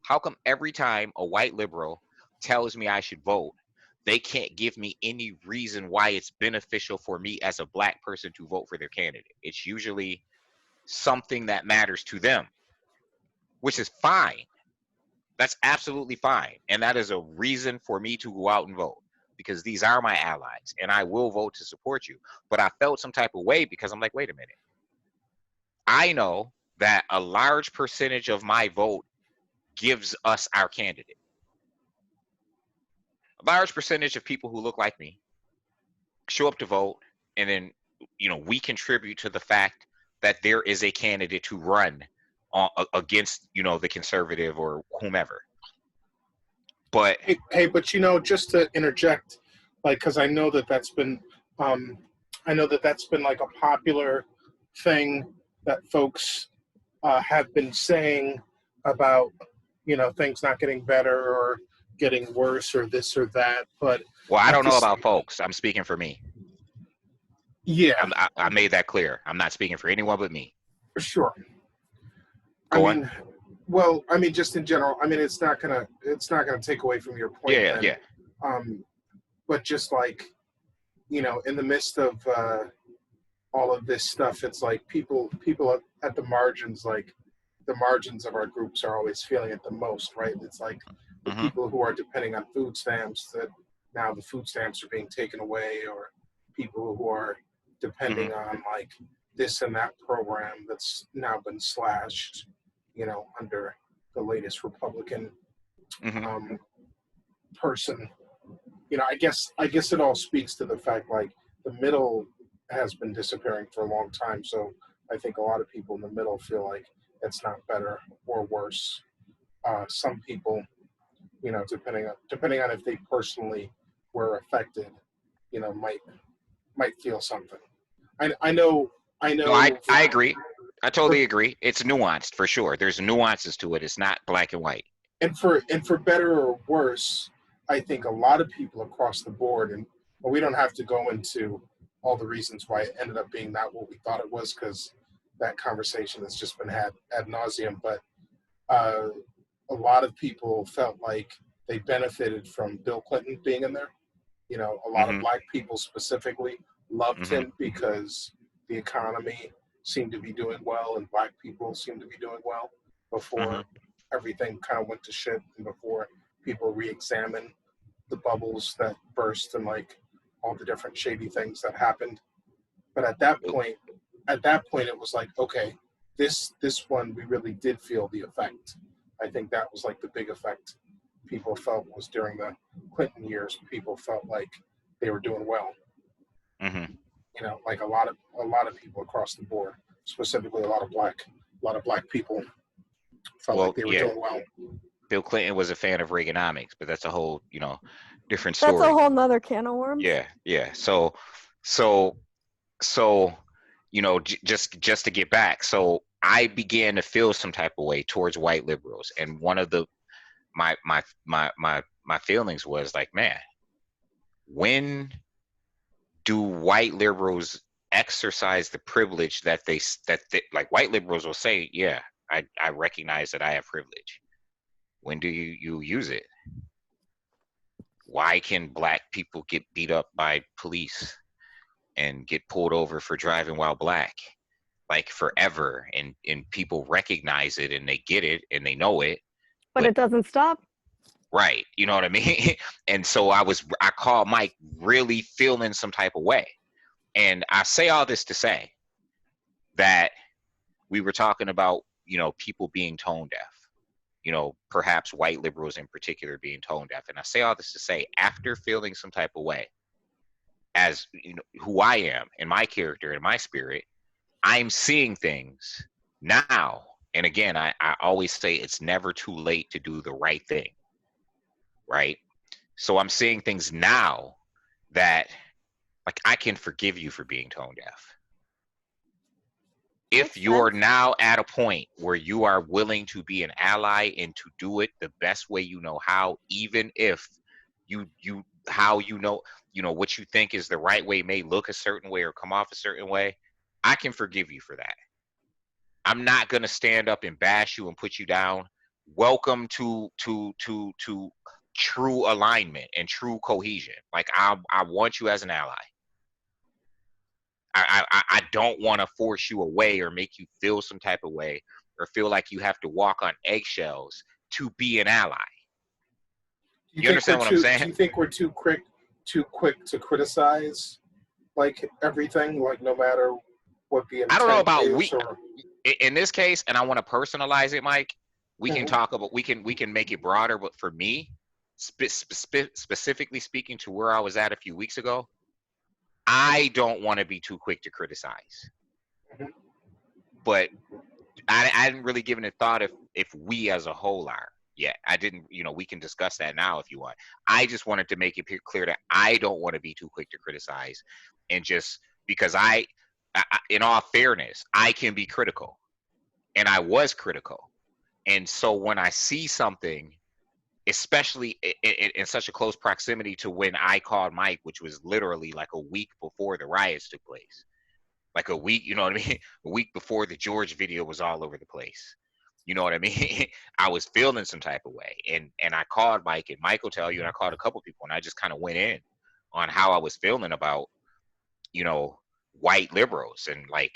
How come every time a white liberal tells me I should vote, they can't give me any reason why it's beneficial for me as a black person to vote for their candidate? It's usually something that matters to them, which is fine. That's absolutely fine. And that is a reason for me to go out and vote, because these are my allies and I will vote to support you. But I felt some type of way because I'm like, wait a minute. I know that a large percentage of my vote gives us our candidate. A large percentage of people who look like me show up to vote, and then, we contribute to the fact that there is a candidate to run against, the conservative or whomever. But hey, but just to interject, like, because I know that's been like a popular thing that folks have been saying about, things not getting better or getting worse or this or that. But I don't know about folks. I'm speaking for me. Yeah, I made that clear. I'm not speaking for anyone but me. Sure. Go on. Just in general. It's not gonna take away from your point. Yeah. But just like, in the midst of all of this stuff, it's like people at the margins, like the margins of our groups are always feeling it the most, right? It's like the people who are depending on food stamps, that now the food stamps are being taken away, or people who are depending on like this and that program that's now been slashed. you know, under the latest Republican Mm-hmm. person. You know, I guess it all speaks to the fact like the middle has been disappearing for a long time. So I think a lot of people in the middle feel like it's not better or worse. Some people, you know, depending on if they personally were affected, you know, might feel something. I know No, I for, agree. I for totally agree. It's nuanced for sure. There's nuances to it. It's not black and white. and for better or worse, I think a lot of people across the board, and well, we don't have to go into all the reasons why it ended up being not what we thought it was, because that conversation has just been had ad nauseum. But uh, a lot of people felt like they benefited from Bill Clinton being in there. You know, a lot of Mm-hmm. black people specifically loved Mm-hmm. him because the economy seemed to be doing well and black people seemed to be doing well Mm-hmm. before everything kind of went to shit and before people re-examined the bubbles that burst and like all the different shady things that happened. But at that point it was like, okay, this one we really did feel the effect. I think that was like the big effect people felt was during the Clinton years. People felt like they were doing well. Mm-hmm. You know, like a lot of people across the board, specifically a lot of black people felt like Well, they were yeah, doing well. Bill Clinton was a fan of Reaganomics, but that's a whole, different That's a story. whole nother can of worms. Yeah, yeah. So, so, just to get back. So I began to feel some type of way towards white liberals, and one of my feelings was like, man, when do white liberals exercise the privilege that like white liberals will say, yeah, I recognize that I have privilege. When do you use it? Why can black people get beat up by police and get pulled over for driving while black like forever, and people recognize it and they get it and they know it, But but it doesn't stop. right, you know what I mean? And so I called Mike really feeling some type of way. And I say all this to say that we were talking about, people being tone deaf, perhaps white liberals in particular being tone deaf. And I say all this to say, after feeling some type of way, as who I am and my character and my spirit, I'm seeing things now. And again, I always say it's never too late to do the right thing, right? So I'm seeing things now that, like, I can forgive you for being tone deaf. If Makes you're sense. now at a point where you are willing to be an ally and to do it the best way you know how, even if you how what you think is the right way may look a certain way or come off a certain way, I can forgive you for that. I'm not gonna stand up and bash you and put you down. Welcome to true alignment and true cohesion. Like, I want you as an ally. I don't want to force you away or make you feel some type of way or feel like you have to walk on eggshells to be an ally. You understand what I'm saying? Do you think we're too quick to criticize like everything, like no matter what the I don't know intent about is? Or in this case, and I want to personalize it, Mike. We can talk about we can make it broader, but for me, specifically speaking to where I was at a few weeks ago, I don't want to be too quick to criticize. Mhm. But I hadn't really given it thought if we as a whole are. Yeah, I didn't. We can discuss that now if you want. I just wanted to make it clear that I don't want to be too quick to criticize, and just because in all fairness, I can be critical, and I was critical, and so when I see something, especially in such a close proximity to when I called Mike, which was literally like a week before the riots took place, like a week, you know what I mean? A week before the George video was all over the place. You know what I mean? I was feeling some type of way. And I called Mike, and Mike will tell you, and I called a couple people, and I just kind of went in on how I was feeling about, white liberals. And like,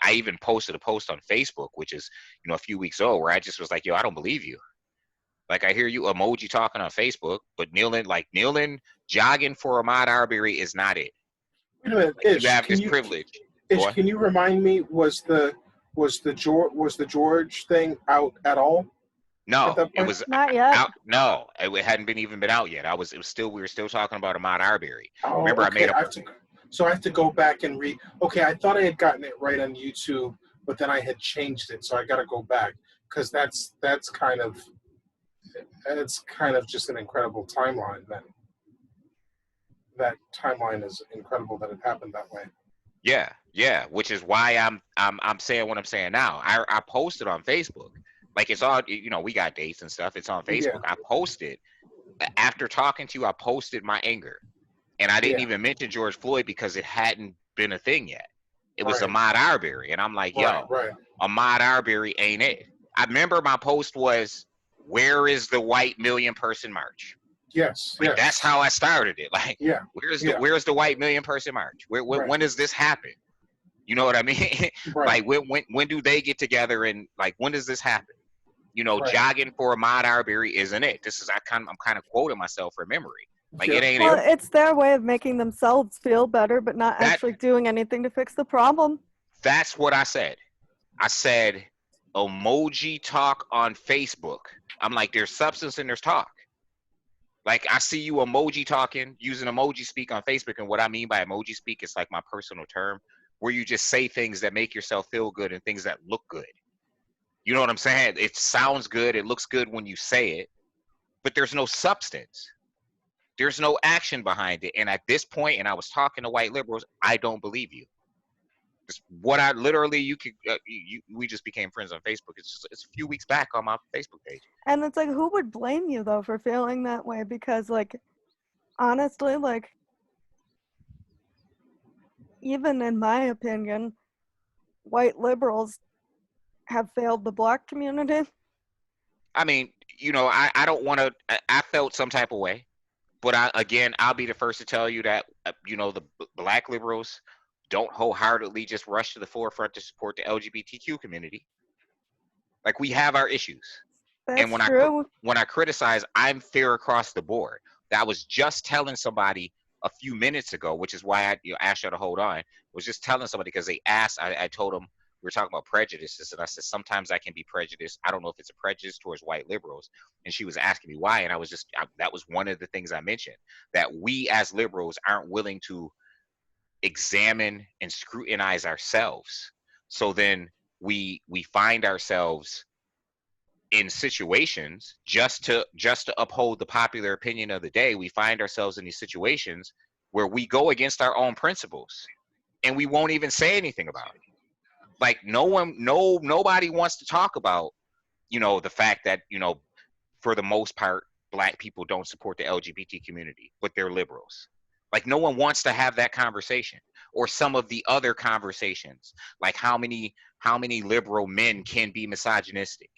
I even posted a post on Facebook, which is, a few weeks old, where I just was like, yo, I don't believe you. Like, I hear you emoji talking on Facebook, but kneeling, jogging for Ahmaud Arbery is not it. wait a minute, Like, you have this privilege. Ish, can you remind me, was the Was the George thing out at all? No, it was not yet. out. No, it hadn't been out yet. It was still, we were still talking about Ahmaud Arbery. Oh, Remember, okay. I made So I have to go back and read. Okay, I thought I had gotten it right on YouTube, but then I had changed it, so I got to go back because that's kind of just an incredible timeline. That timeline is incredible that it happened that way. Yeah, which is why I'm saying what I'm saying now. I posted on Facebook, like it's all, you know, we got dates and stuff. It's on Facebook. Yeah. I posted after talking to you. I posted my anger, and I didn't even mention George Floyd because it hadn't been a thing yet. It was Right. Ahmaud Arbery, and I'm like, yo, Right. Ahmaud Arbery ain't it. I remember my post was, "Where is the white million person march?" Yes. Like Yes. that's how I started it. Like, Yeah. where's the white million person march? When does this happen? You know what I mean? Right. Like when do they get together, and like when does this happen? You know, Right. jogging for Ahmaud Arbery isn't it. This is I'm kind of quoting myself from memory. Like it ain't Well, it. it's their way of making themselves feel better, but not That- actually doing anything to fix the problem. That's what I said. I said emoji talk on Facebook. I'm like, there's substance and there's talk. Like I see you emoji talking, using emoji speak on Facebook, and what I mean by emoji speak is like my personal term, where you just say things that make yourself feel good and things that look good. You know what I'm saying? It sounds good, it looks good when you say it, but there's no substance. There's no action behind it. And at this point, and I was talking to white liberals, I don't believe you. It's what I literally, you could, we just became friends on Facebook. It's a few weeks back on my Facebook page. And it's like, who would blame you though for feeling that way? Because like, honestly, like, even in my opinion, white liberals have failed the black community. I mean, you know, I don't want to, I felt some type of way, but I'll be the first to tell you that, you know, the black liberals don't wholeheartedly just rush to the forefront to support the LGBTQ community. Like we have our issues. That's And true. when I criticize, I'm fair across the board. I was just telling somebody a few minutes ago, which is why I asked you to hold on. I was just telling somebody because they asked, I told them, we were talking about prejudices, and I said, sometimes I can be prejudiced. I don't know if it's a prejudice towards white liberals. And she was asking me why. And I was that was one of the things I mentioned, that we as liberals aren't willing to examine and scrutinize ourselves. So then we find ourselves in situations just to uphold the popular opinion of the day. We find ourselves in these situations where we go against our own principles and we won't even say anything about it. Like nobody wants to talk about, you know, the fact that, you know, for the most part, black people don't support the LGBT community, but they're liberals. Like no one wants to have that conversation, or some of the other conversations, like how many liberal men can be misogynistic.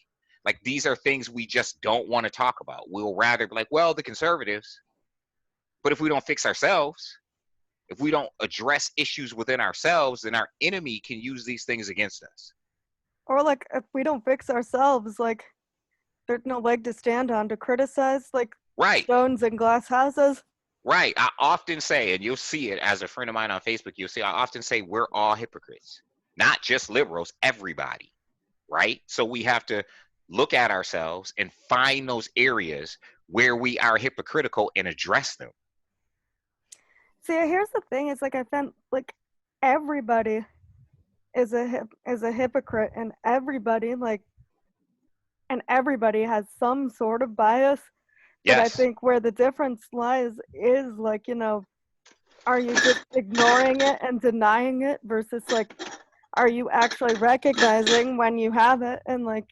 Like these are things we just don't want to talk about. We'll rather be like, well, the conservatives. But if we don't fix ourselves, if we don't address issues within ourselves, then our enemy can use these things against us. Or like, if we don't fix ourselves, like, there's no leg to stand on to criticize, like, Right. stones and glass houses. Right. I often say, and you'll see it as a friend of mine on Facebook, you'll see I often say we're all hypocrites, not just liberals, everybody. Right. So we have to look at ourselves and find those areas where we are hypocritical and address them. See, here's the thing: it's like I found like everybody is a hypocrite, and everybody has some sort of bias. But I Yes. think where the difference lies is like, you know, are you just ignoring it and denying it versus like, are you actually recognizing when you have it and like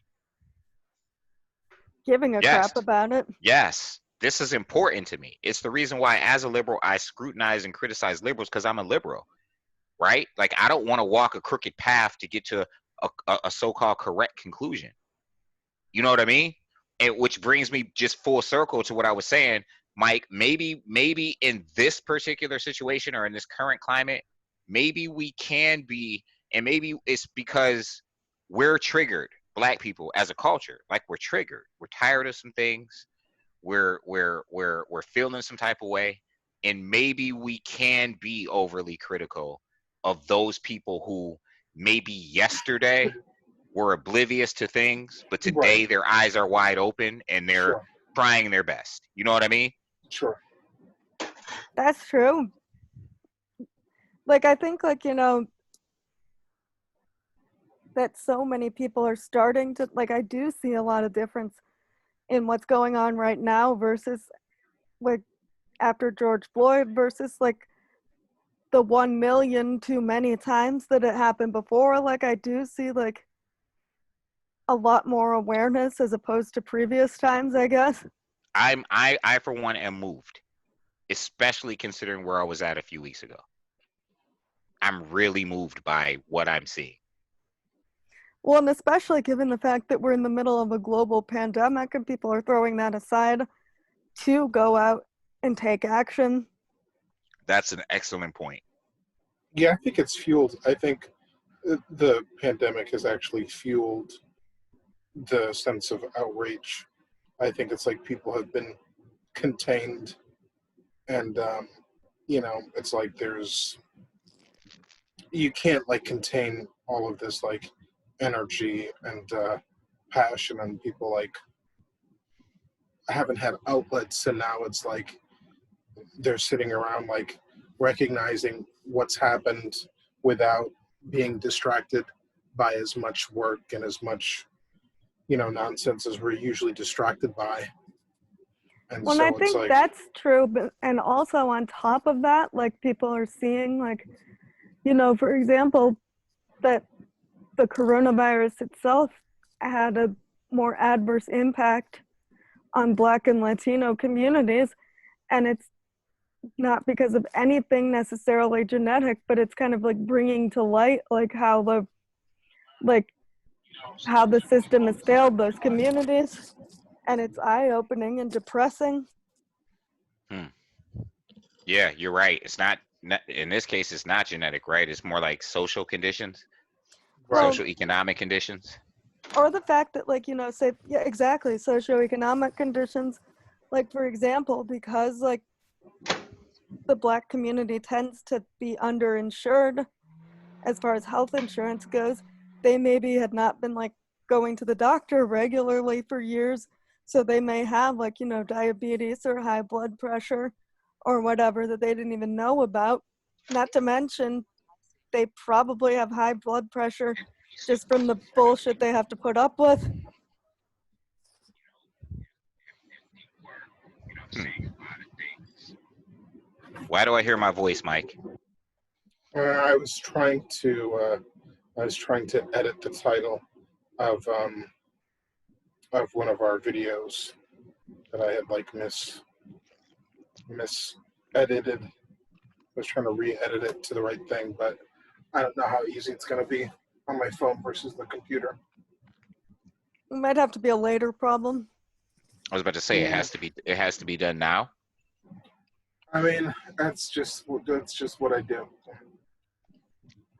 giving a crap about it? Yes. This is important to me. It's the reason why, as a liberal, I scrutinize and criticize liberals, because I'm a liberal, right? Like, I don't want to walk a crooked path to get to a so-called correct conclusion. You know what I mean? And which brings me just full circle to what I was saying, Mike. Maybe in this particular situation or in this current climate, maybe we can be, and maybe it's because we're triggered, black people as a culture. Like we're triggered. We're tired of some things. We're feeling some type of way, and maybe we can be overly critical of those people who maybe yesterday were oblivious to things, but today Right. their eyes are wide open and they're Sure. trying their best. You know what I mean? Sure. That's true. Like, I think, like, you know, that so many people are starting to, like, I do see a lot of difference in what's going on right now versus, like, after George Floyd versus, like, the 1 million too many times that it happened before. Like, I do see, like, a lot more awareness as opposed to previous times, I guess. I for one am moved, especially considering where I was at a few weeks ago. I'm really moved by what I'm seeing. Well, and especially given the fact that we're in the middle of a global pandemic and people are throwing that aside to go out and take action. That's an excellent point. Yeah, I think it's fueled. I think the pandemic has actually fueled the sense of outrage. I think it's like people have been contained, and you know, it's like you can't like contain all of this like energy and passion, and people like haven't had outlets, and now it's like they're sitting around like recognizing what's happened without being distracted by as much work and as much, you know, nonsense as we're usually distracted by. And Well, and I so it's think like, that's true, but and also on top of that, like people are seeing, like, you know, for example, that the coronavirus itself had a more adverse impact on Black and Latino communities, and it's not because of anything necessarily genetic, but it's kind of like bringing to light like like how the system has failed those communities, and it's eye-opening and depressing. Yeah, you're right. It's not in this case. It's not genetic, right? It's more like social conditions, Well, social economic conditions. or the fact that, like, you know, say, yeah, exactly, socioeconomic conditions, like, for example, because like the Black community tends to be underinsured as far as health insurance goes, they maybe had not been like going to the doctor regularly for years, so they may have, like, you know, diabetes or high blood pressure or whatever that they didn't even know about. Not to mention they probably have high blood pressure just from the bullshit they have to put up with. Why do I hear my voice, Mike? I was trying to edit the title of one of our videos that I had like mis edited. I was trying to re-edit it to the right thing, but I don't know how easy it's going to be on my phone versus the computer. It might have to be a later problem. I was about to say it has to be done now. I mean, that's just what I do.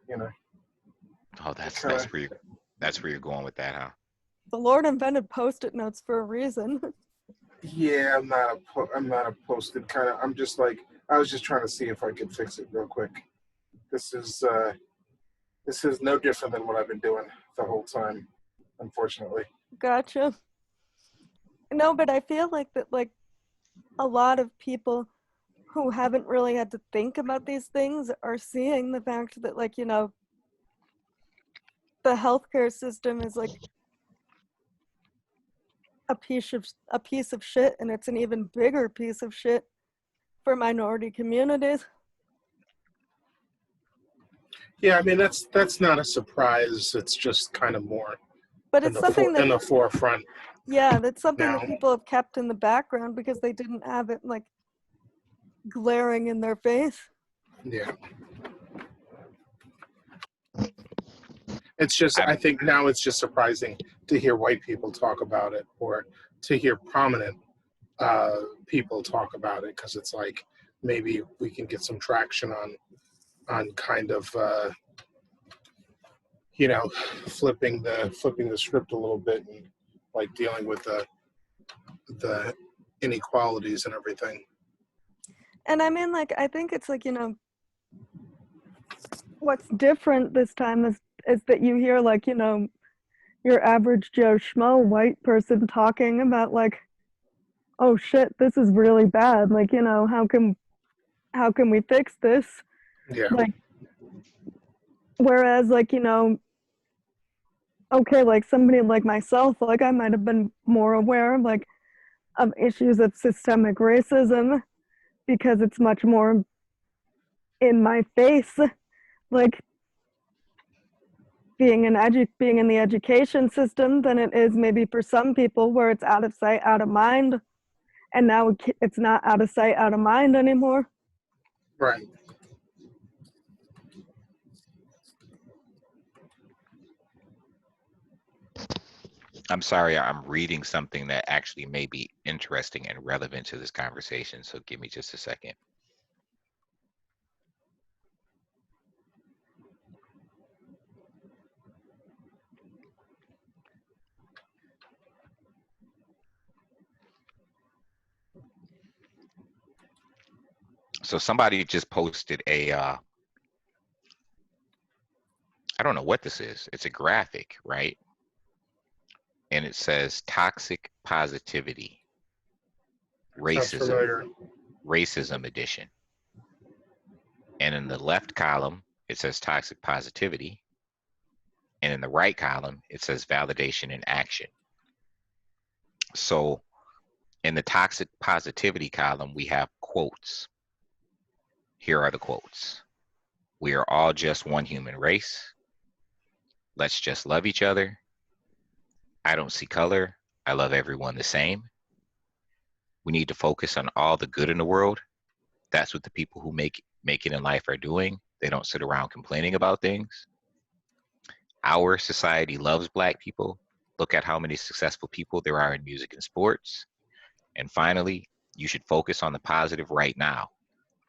You know. Oh, that's where you're going with that, huh? The Lord invented Post-it notes for a reason. Yeah, I'm not a posted kind of. I'm just like, I was just trying to see if I could fix it real quick. This is no different than what I've been doing the whole time, unfortunately. Gotcha. No, but I feel like that, like, a lot of people who haven't really had to think about these things are seeing the fact that, like, you know, the healthcare system is like a piece of shit, and it's an even bigger piece of shit for minority communities. Yeah, I mean that's not a surprise. It's just kind of more But in it's something that, the forefront. yeah, that's something Now. that people have kept in the background because they didn't have it like glaring in their face. Yeah. It's just, I think now it's just surprising to hear white people talk about it, or to hear prominent people talk about it, because it's like maybe we can get some traction on kind of you know, flipping the script a little bit, and like dealing with the inequalities and everything. And I mean, like, I think it's like, you know, what's different this time is that you hear, like, you know, your average Joe Schmo white person talking about like, oh shit, this is really bad. Like, you know, how can we fix this? Yeah. Like, whereas like, you know, okay, like somebody like myself, like I might have been more aware like of issues of systemic racism because it's much more in my face. Like being in the education system than it is maybe for some people where it's out of sight, out of mind, and now it's not out of sight, out of mind anymore. Right. I'm sorry, I'm reading something that actually may be interesting and relevant to this conversation. So give me just a second. So somebody just posted a, I don't know what this is. It's a graphic, right? And it says toxic positivity, Sounds familiar. racism edition. And in the left column, it says toxic positivity. And in the right column, it says validation and action. So in the toxic positivity column, we have quotes. Here are the quotes. We are all just one human race. Let's just love each other. I don't see color. I love everyone the same. We need to focus on all the good in the world. That's what the people who make it in life are doing. They don't sit around complaining about things. Our society loves Black people. Look at how many successful people there are in music and sports. And finally, you should focus on the positive right now.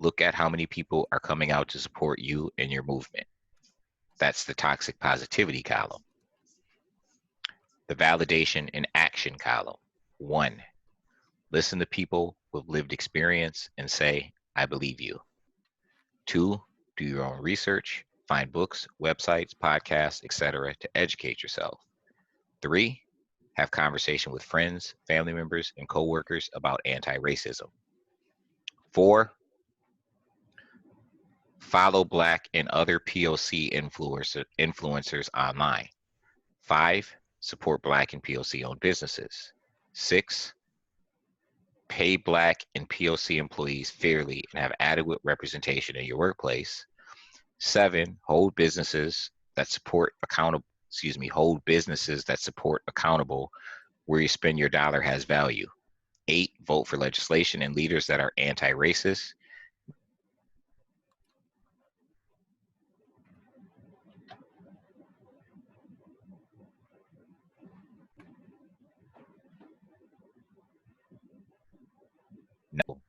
Look at how many people are coming out to support you and your movement. That's the toxic positivity column. The validation and action column. 1, listen to people with lived experience and say, I believe you. 2, do your own research, find books, websites, podcasts, etc. to educate yourself. 3, have conversation with friends, family members, and coworkers about anti-racism. 4, follow Black and other POC influencers online. 5, support Black and POC-owned businesses. 6, pay Black and POC employees fairly and have adequate representation in your workplace. 7, hold businesses that support accountable where you spend your dollar has value. 8, vote for legislation and leaders that are anti-racist. No.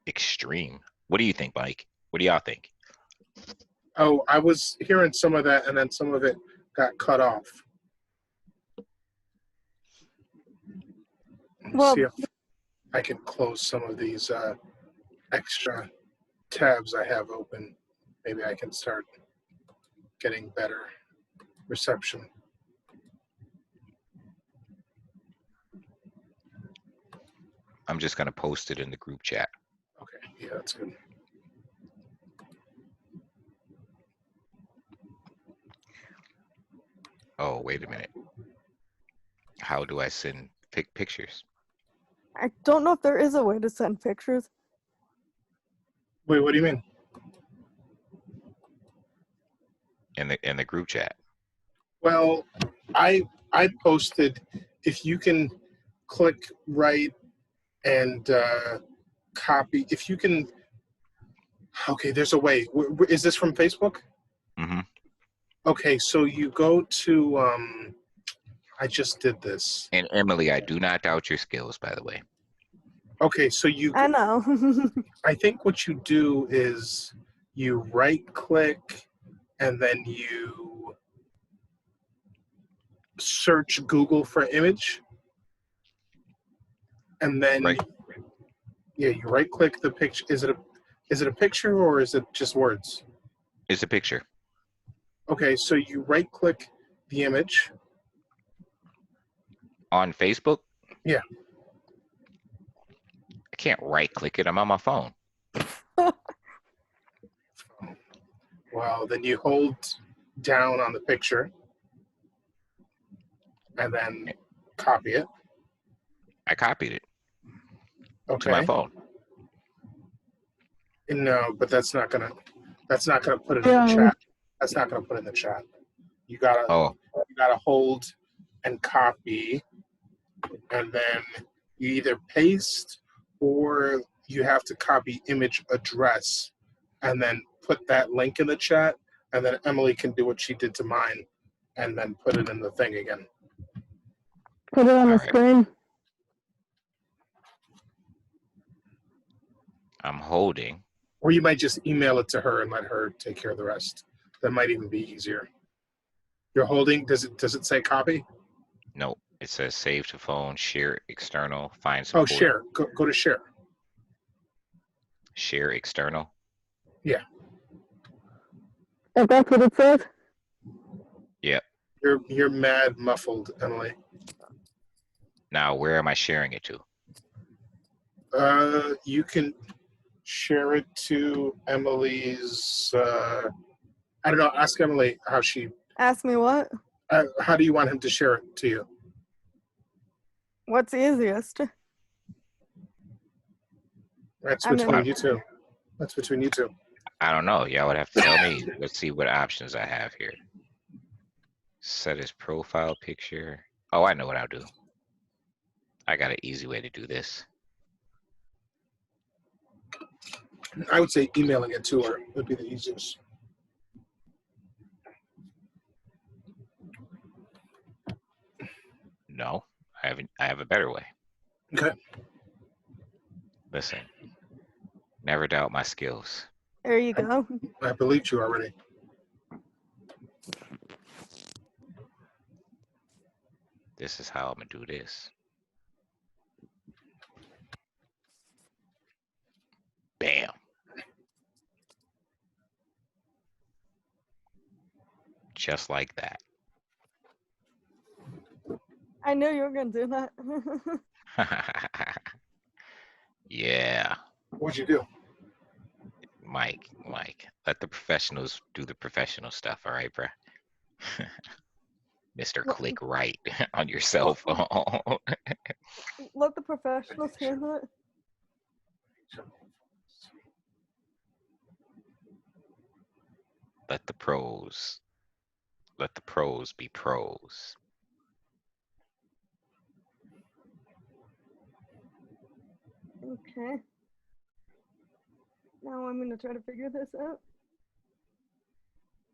Extreme. What do you think, Mike? What do y'all think? Oh, I was hearing some of that, and then some of it got cut off. Well, see if I can close some of these extra tabs I have open. Maybe I can start getting better reception. I'm just going to post it in the group chat. Okay, yeah, that's good. Oh, wait a minute. How do I send pictures? I don't know if there is a way to send pictures. Wait, what do you mean? In the group chat. Well, I posted, if you can click right and copy, if you can, okay, there's a way. Is this from Facebook? Mm-hmm. Okay, so you go to, I just did this. And Emily, I do not doubt your skills, by the way. Okay, so you, I know. I think what you do is you right click and then you search Google for image. And then, Right. yeah, you right click the picture. Is it a picture or is it just words? It's a picture. Okay, so you right-click the image. On Facebook? Yeah. I can't right-click it. I'm on my phone. Well, then you hold down on the picture and then copy it. I copied it to Okay. my phone. No, but that's not gonna put it in the chat. That's not gonna put it in the chat. You gotta hold and copy, and then you either paste or you have to copy image address and then put that link in the chat, and then Emily can do what she did to mine and then put it in the thing again. Put it on the screen. I'm holding. Or you might just email it to her and let her take care of the rest. That might even be easier. You're holding, does it say copy? Nope. It says save to phone, share external, find support. Oh, share. Go to share. Share external? Yeah. If that's what it says? Yep. You're mad muffled, Emily. Now, where am I sharing it to? You can share it to Emily's, I don't know, ask Emily how she... Ask me what? How do you want him to share it to you? What's easiest? That's between you two. That's between you two. I don't know. Y'all would have to tell me. Let's see what options I have here. Set his profile picture. Oh, I know what I'll do. I got an easy way to do this. I would say emailing it to her would be the easiest. No, I have a better way. Okay. Listen, never doubt my skills. There you go. I believed you already. This is how I'm gonna do this. Bam. Just like that. I knew you were going to do that. Yeah. What'd you do? Mike, let the professionals do the professional stuff, all right, bruh? Mr. Click Right on your cell phone. Let the professionals handle it. Let the pros be pros. Okay. Now I'm going to try to figure this out.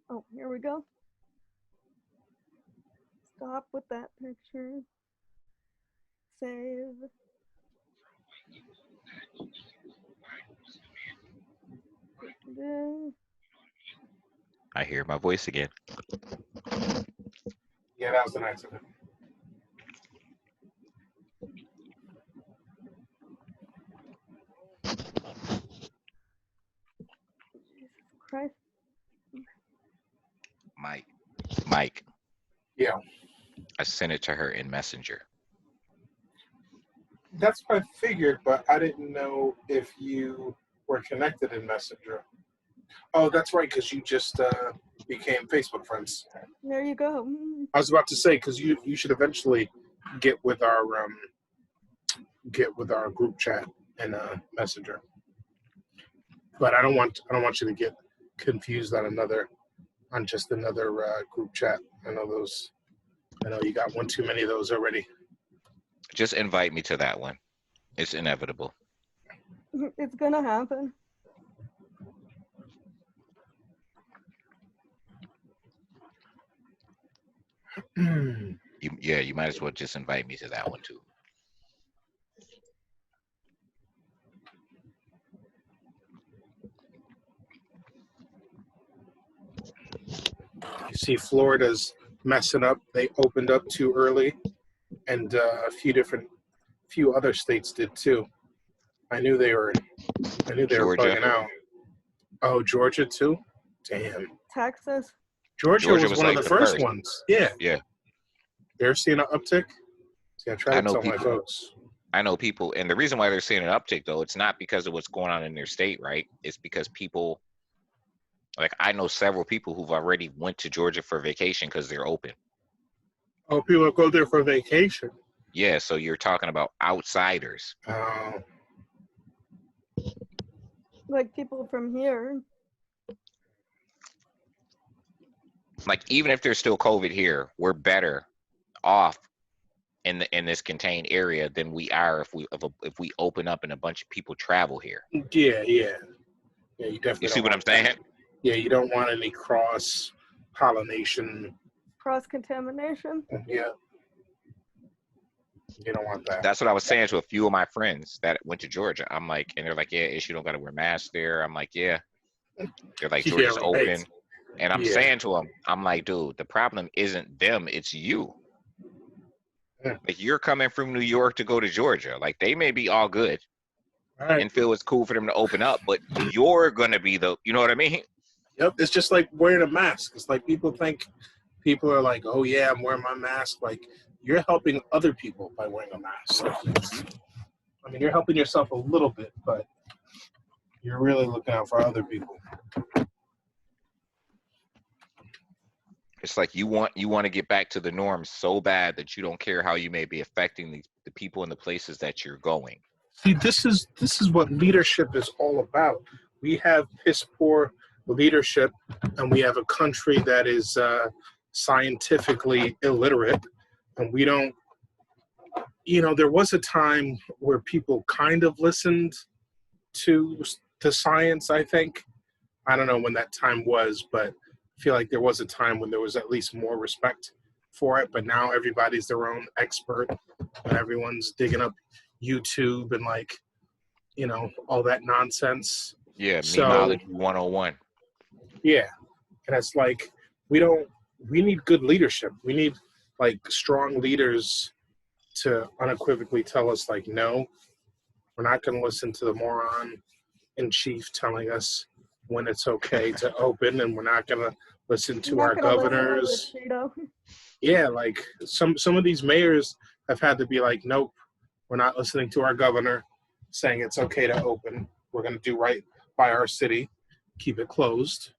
Oh, here we go. Stop with that picture. Save. I hear my voice again. Yeah, that was an accident. Jesus Christ. Mike. Yeah. I sent it to her in Messenger. That's what I figured, but I didn't know if you were connected in Messenger. Oh, that's right, because you just became Facebook friends. There you go. I was about to say, because you should eventually get with our group chat in Messenger. But I don't want you to get confused on just another group chat. I know you got one too many of those already. Just invite me to that one. It's inevitable. It's gonna happen. You might as well just invite me to that one too. You see, Florida's messing up. They opened up too early, and a few other states did too. I knew they were Georgia. bugging out. Oh, Georgia too? Damn. Texas. Georgia was one of like the the first first. ones. Yeah. Yeah. They're seeing an uptick. See, I try I to know tell my people. folks. I know people, and the reason why they're seeing an uptick though, it's not because of what's going on in their state, right? It's because people, like I know several people who've already went to Georgia for vacation because they're open. Oh, people go there for vacation. Yeah, so you're talking about outsiders. Like people from here. Like even if there's still COVID here, we're better off in this contained area than we are if we open up and a bunch of people travel here. Yeah. You definitely. You see don't what I'm want that. saying? Yeah, you don't want any cross pollination. Cross contamination. Yeah. You don't want that. That's what I was saying to a few of my friends that went to Georgia. I'm like, and they're like, yeah, you don't got to wear masks there. I'm like, yeah. They're like, Georgia's Yeah, right. open. And I'm saying to them, I'm like, dude, the problem isn't them, it's you. Yeah. Like you're coming from New York to go to Georgia. Like they may be all good and feel it's cool for them to open up, but you're gonna be the, you know what I mean? Yep. It's just like wearing a mask. It's like people are like, oh yeah, I'm wearing my mask. Like you're helping other people by wearing a mask. I mean, you're helping yourself a little bit, but you're really looking out for other people. It's like you want to get back to the norm so bad that you don't care how you may be affecting the people in the places that you're going. See, this is what leadership is all about. We have piss poor leadership, and we have a country that is scientifically illiterate, and we don't. There was a time where people kind of listened to science. I think I don't know when that time was, but I feel like there was a time when there was at least more respect for it. But now everybody's their own expert, and everyone's digging up YouTube and all that nonsense. Yeah, So, memeology 101. Yeah, and it's like we need good leadership. We need like strong leaders to unequivocally tell us like, no, we're not going to listen to the moron in chief telling us when it's okay to open, and we're not going to listen to our governors. Yeah, like some of these mayors have had to be like, nope, we're not listening to our governor saying it's okay to open. We're going to do right by our city, keep it closed.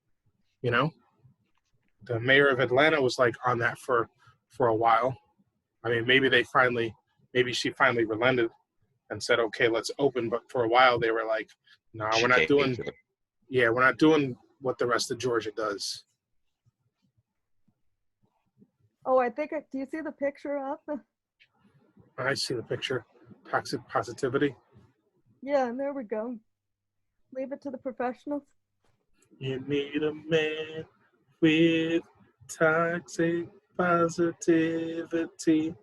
The mayor of Atlanta was like on that for a while. I mean, maybe she finally relented and said, okay, let's open. But for a while they were like, no, we're not doing what the rest of Georgia does. Oh, do you see the picture up? I see the picture. Toxic positivity. Yeah, there we go. Leave it to the professionals. You need a man with toxic positivity.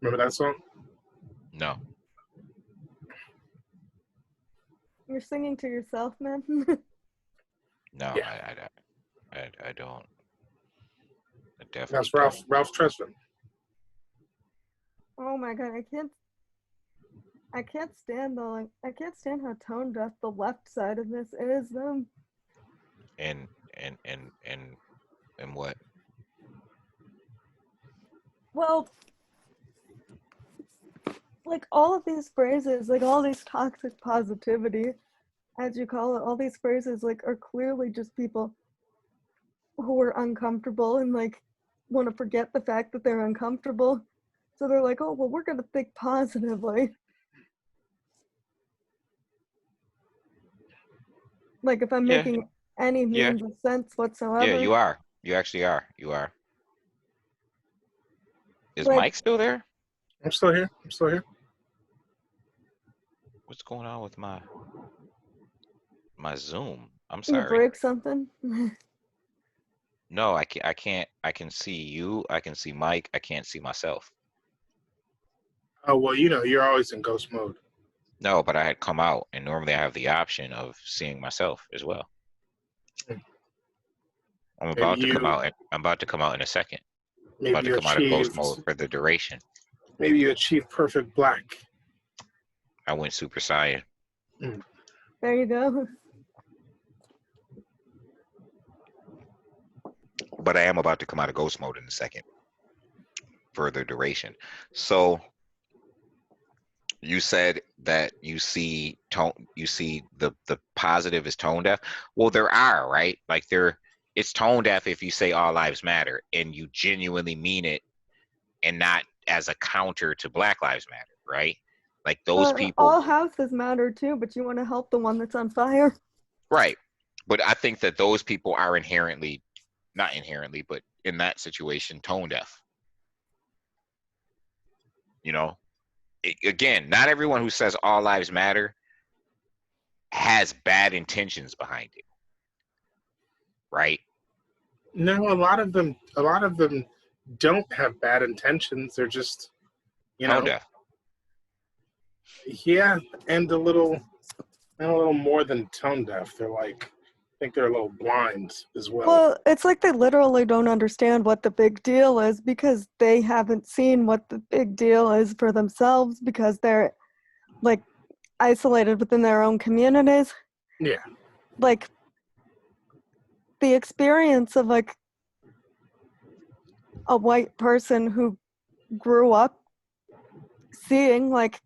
Remember that song? No. You're singing to yourself, man. No, yeah. I don't. I definitely That's Ralph Tresvant. Oh my god, I can't stand I can't stand how tone deaf the left side of this is. And what? Well, like all of these phrases, like all these toxic positivity, as you call it, all these phrases like are clearly just people who are uncomfortable and like want to forget the fact that they're uncomfortable. So they're like, oh, well, we're going to think positively. Like if I'm making any means of sense whatsoever. Yeah, you are. You actually are. You are. Is Mike still there? I'm still here. What's going on with my Zoom? I'm sorry. You break something? No, I can't. I can see you. I can see Mike. I can't see myself. Oh, well, you're always in ghost mode. No, but I had come out, and normally I have the option of seeing myself as well. I'm about to come out. I'm about to come out in a second. I'm about to come out of ghost mode for the duration. Maybe you achieved perfect black. I went Super Saiyan. There you go. but I am about to come out of ghost mode in a second. Further duration. So you said that you see the positive is tone deaf. Well, there are, right? Like it's tone deaf if you say all lives matter and you genuinely mean it and not as a counter to Black Lives Matter, right? Like those people. All houses matter too, but you want to help the one that's on fire. Right. But I think that those people are not inherently, but in that situation, tone deaf. You know, again, not everyone who says all lives matter has bad intentions behind it. Right? No, a lot of them don't have bad intentions. They're just, tone deaf. Yeah, and a little more than tone deaf. They're like, I think they're a little blind as well. Well, it's like they literally don't understand what the big deal is because they haven't seen what the big deal is for themselves because they're like isolated within their own communities. Yeah. Like the experience of like a white person who grew up seeing like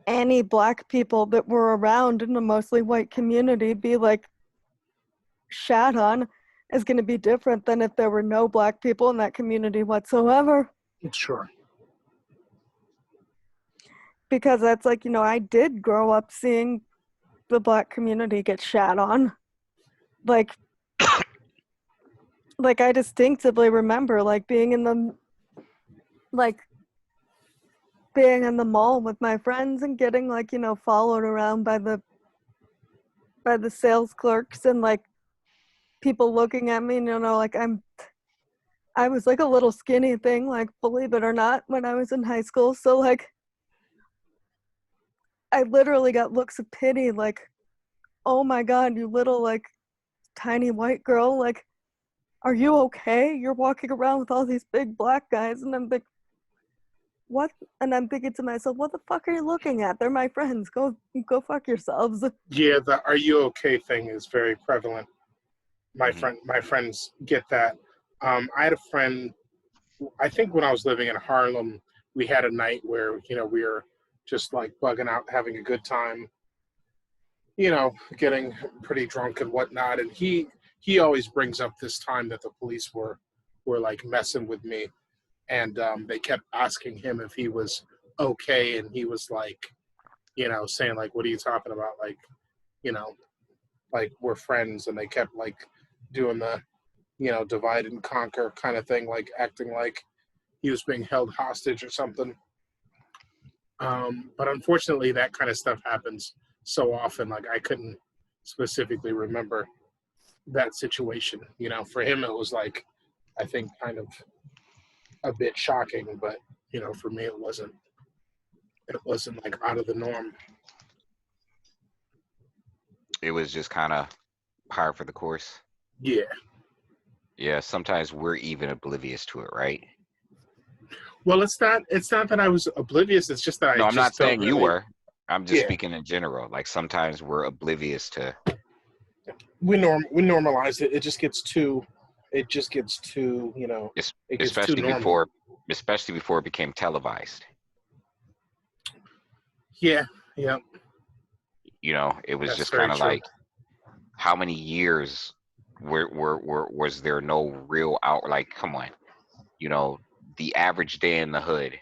any Black people that were around in a mostly white community be like shat on is going to be different than if there were no Black people in that community whatsoever. Sure. Because that's like, I did grow up seeing the Black community get shat on. Like I distinctively remember like being in the mall with my friends and getting like, followed around by the sales clerks and like people looking at me, like I was like a little skinny thing, like believe it or not, when I was in high school. So like I literally got looks of pity, like, oh my God, you little like tiny white girl, like, are you okay? You're walking around with all these big Black guys. And I'm like, what? And I'm thinking to myself, what the fuck are you looking at? They're my friends. Go fuck yourselves. Yeah, the "are you okay" thing is very prevalent. My friends get that. I had a friend. I think when I was living in Harlem, we had a night where we were just like bugging out, having a good time. Getting pretty drunk and whatnot. And he always brings up this time that the police were like messing with me, and they kept asking him if he was okay, and he was like, saying like, "What are you talking about?" Like, like we're friends, and they kept like doing the, divide and conquer kind of thing, like acting like he was being held hostage or something. But unfortunately, that kind of stuff happens so often. Like I couldn't specifically remember that situation. For him, it was like, I think kind of a bit shocking, but for me, it wasn't like out of the norm. It was just kind of par for the course. Yeah. Yeah, sometimes we're even oblivious to it, right? Well, it's not that I was oblivious. It's just that I'm not saying really... you were. I'm just speaking in general. Like sometimes we're oblivious to. We normalize it. It just gets too. It gets too. It gets too normal. Especially before it became televised. Yeah. Yeah. It was That's just very kind of true. like, how many years was there no real out? Like, come on, the average day in the hood,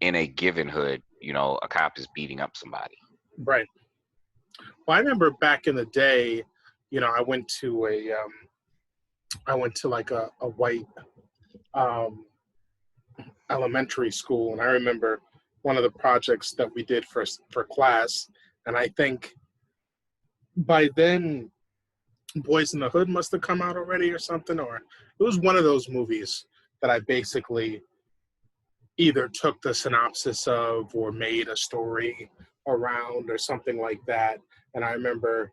in a given hood, a cop is beating up somebody. Right. Well, I remember back in the day, I went to like a white elementary school, and I remember one of the projects that we did for class, and I think by then Boys in the Hood must have come out already or something, or it was one of those movies that I basically either took the synopsis of or made a story around or something like that. And I remember,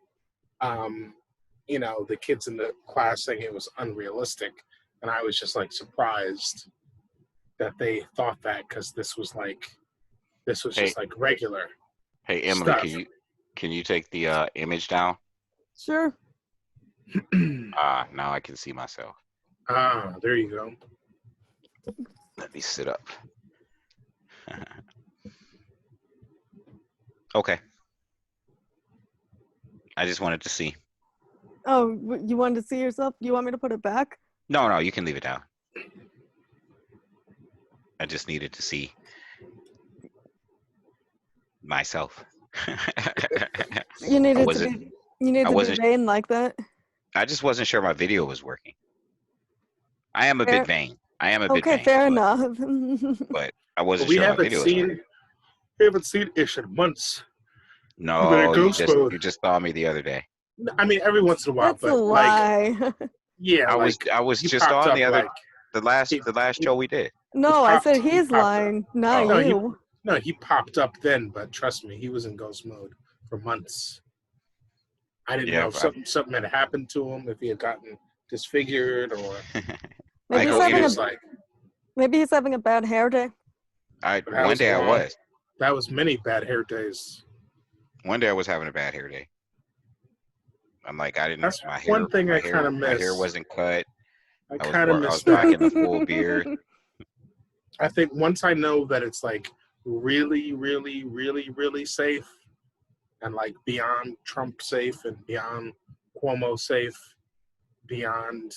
the kids in the class saying it was unrealistic. And I was just like surprised that they thought that, because this was just like regular. Hey, Emily, stuff. Can you take the image down? Sure. Now I can see myself. There you go. Let me sit up. Okay. I just wanted to see. Oh, you wanted to see yourself? You want me to put it back? No, you can leave it down. I just needed to see myself. You needed to wasn't- be. You need I to be wasn't- vain like that. I just wasn't sure my video was working. I am a Fair- bit vain. I am a bit Okay, vain. fair but, enough. But I wasn't we sure my haven't video was working. seen. We haven't seen Ish in months. No, ghost mode. you just saw me the other day. I mean, every once in a while, That's a but like, lie. yeah, I like was you just popped on up the other like the last show we did. No, I said he he's popped up. lying, not Oh. you. No, he popped up then, but trust me, he was in ghost mode for months. I didn't know if something had happened to him, if he had gotten disfigured, or Maybe he's go having either- maybe he's having a bad hair day. One day I was. That was many bad hair days. One day I was having a bad hair day. I'm like, I didn't. That's My hair. one thing I kind of miss. My hair wasn't cut. I kind of miss I was that. rocking the full beard. I think once I know that it's like really, really, really, really safe, and like beyond Trump safe, and beyond Cuomo safe, beyond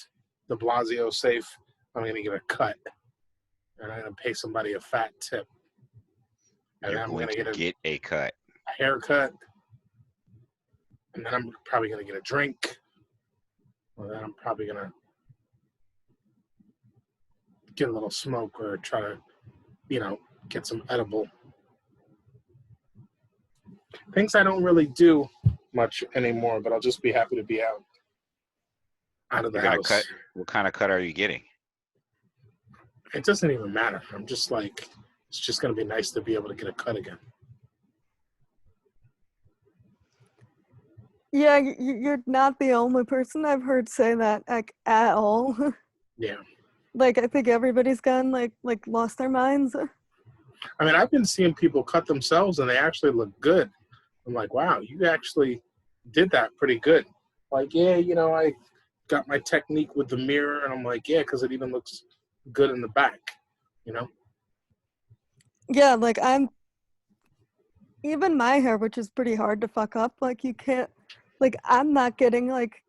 De Blasio safe, I'm gonna get a cut, and I'm gonna pay somebody a fat tip, and You're I'm going gonna to get a cut. a haircut, and then I'm probably gonna get a drink, or then I'm probably gonna get a little smoke, or try to, get some edible. Things I don't really do much anymore, but I'll just be happy to be out of the house. Cut. What kind of cut are you getting? It doesn't even matter. I'm just like, it's just gonna be nice to be able to get a cut again. Yeah, you're not the only person I've heard say that, like, at all. Yeah. Like, I think everybody's gone, like lost their minds. I mean, I've been seeing people cut themselves and they actually look good. I'm like, wow, you actually did that pretty good. Like, yeah, I got my technique with the mirror, and I'm like, yeah, because it even looks good in the back, Yeah, like even my hair, which is pretty hard to fuck up, like you can't, like I'm not getting like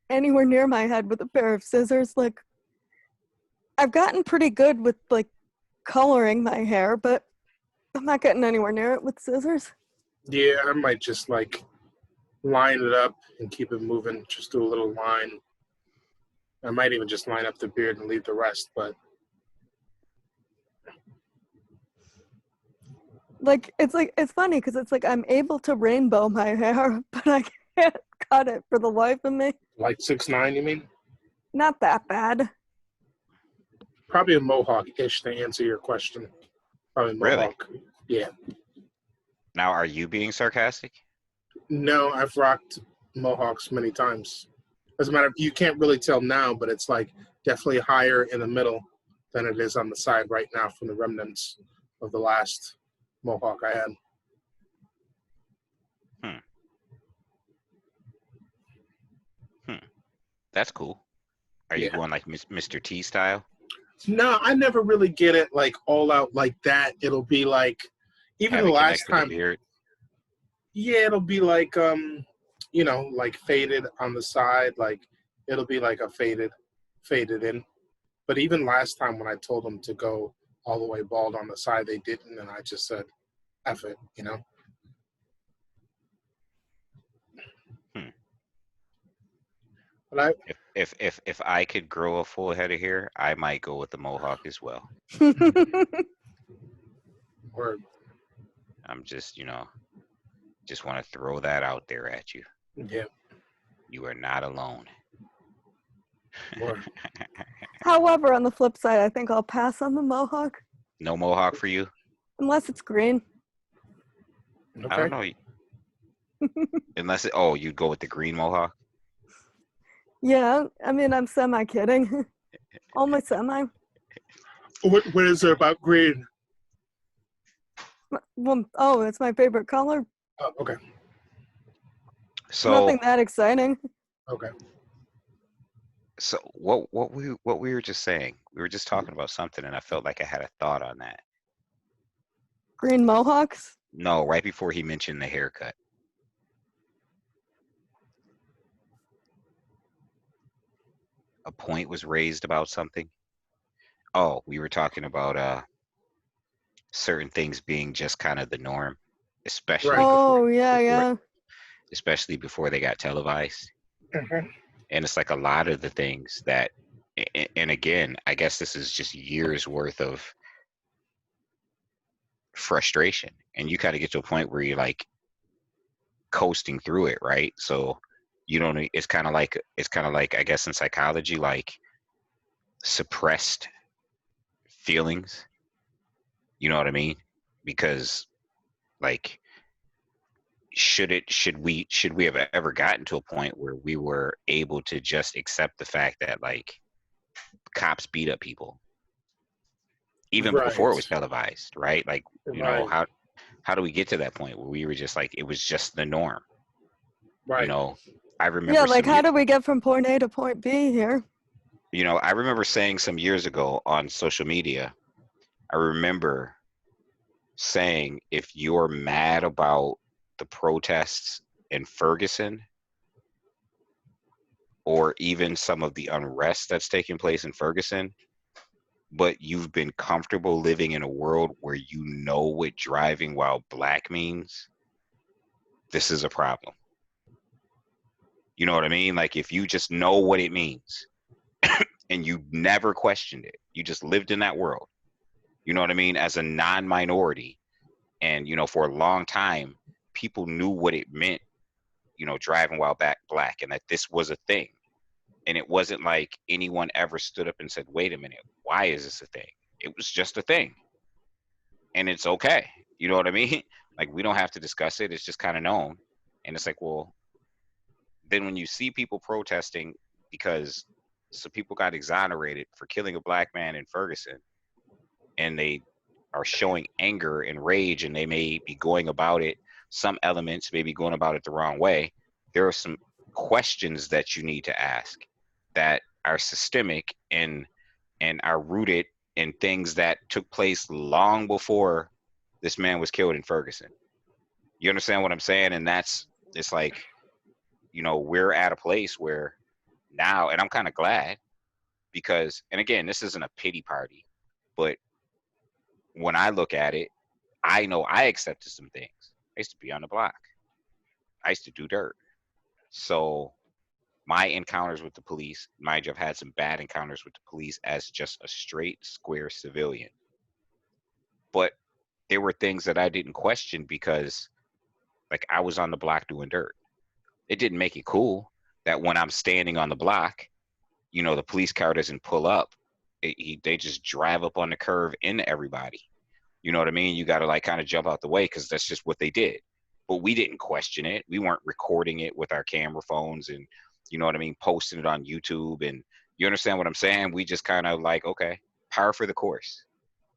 anywhere near my head with a pair of scissors. Like I've gotten pretty good with like coloring my hair, but I'm not getting anywhere near it with scissors. Yeah, I might just like line it up and keep it moving. Just do a little line. I might even just line up the beard and leave the rest, but like it's funny because it's like I'm able to rainbow my hair, but I can't cut it for the life of me. like 6'9", you mean? Not that bad. Probably a mohawk-ish to answer your question. Probably mohawk. Really? Yeah. Now, are you being sarcastic? No, I've rocked mohawks many times. As a matter of fact, you can't really tell now, but it's like definitely higher in the middle than it is on the side right now from the remnants of the last mohawk I had. That's cool. Are you going like Mr. T style? No, I never really get it like all out like that. It'll be like, even the last time. Yeah, it'll be like like faded on the side, like it'll be like a faded in. But even last time when I told them to go all the way bald on the side, they didn't, and I just said, F it, But if I could grow a full head of hair, I might go with the mohawk as well. Or I'm just just want to throw that out there at you. yeah. You are not alone. Or However, on the flip side, I think I'll pass on the mohawk. No mohawk for you? Unless it's green. okay. I don't know. Unless you'd go with the green mohawk? Yeah, I mean, I'm semi-kidding. Only semi. What is there about green? Well, it's my favorite color. Oh, okay. So Nothing that exciting. Okay. So what we were just saying, we were just talking about something, and I felt like I had a thought on that. Green mohawks? No, right before he mentioned the haircut. A point was raised about something. Oh, we were talking about certain things being just kind of the norm, especially Right. Oh, yeah, before yeah. especially before they got televised. Mhm. And it's like a lot of the things that, and again, I guess this is just years worth of frustration, and you kind of get to a point where you're like coasting through it, right? So you don't. It's kind of like I guess in psychology, like suppressed feelings. You know what I mean? Because like should we have ever gotten to a point where we were able to just accept the fact that like cops beat up people even before it was Right. televised, right? Like, Right. how do we get to that point where we were just like it was just the norm? you Right. know I Yeah, remember like some how do we get from point A to point B here? I remember saying some years ago on social media, I remember saying, if you're mad about the protests in Ferguson, or even some of the unrest that's taking place in Ferguson, but you've been comfortable living in a world where you know what driving while black means, this is a problem. You know what I mean? Like, if you just know what it means and you never questioned it, you just lived in that world, you know what I mean, as a non-minority. And, for a long time, people knew what it meant, driving while black, and that this was a thing. And it wasn't like anyone ever stood up and said, wait a minute, why is this a thing? It was just a thing. And it's okay. You know what I mean? Like, we don't have to discuss it. It's just kind of known. And it's like, well, then when you see people protesting because some people got exonerated for killing a black man in Ferguson, and they are showing anger and rage, and they may be going about it, some elements may be going about it the wrong way, there are some questions that you need to ask that are systemic and are rooted in things that took place long before this man was killed in Ferguson. You understand what I'm saying? And it's like, we're at a place where now, and I'm kind of glad, because, and again, this isn't a pity party, but when I look at it, I know I accepted some things. I used to be on the block. I used to do dirt. So my encounters with the police, mind you, I've had some bad encounters with the police as just a straight, square civilian. But there were things that I didn't question because, like, I was on the block doing dirt. It didn't make it cool that when I'm standing on the block, the police car doesn't pull up. They just drive up on the curve into everybody. You know what I mean? You got to like kind of jump out the way because that's just what they did. But we didn't question it. We weren't recording it with our camera phones and, you know what I mean, posting it on YouTube. And you understand what I'm saying? We just kind of like, okay, par for the course.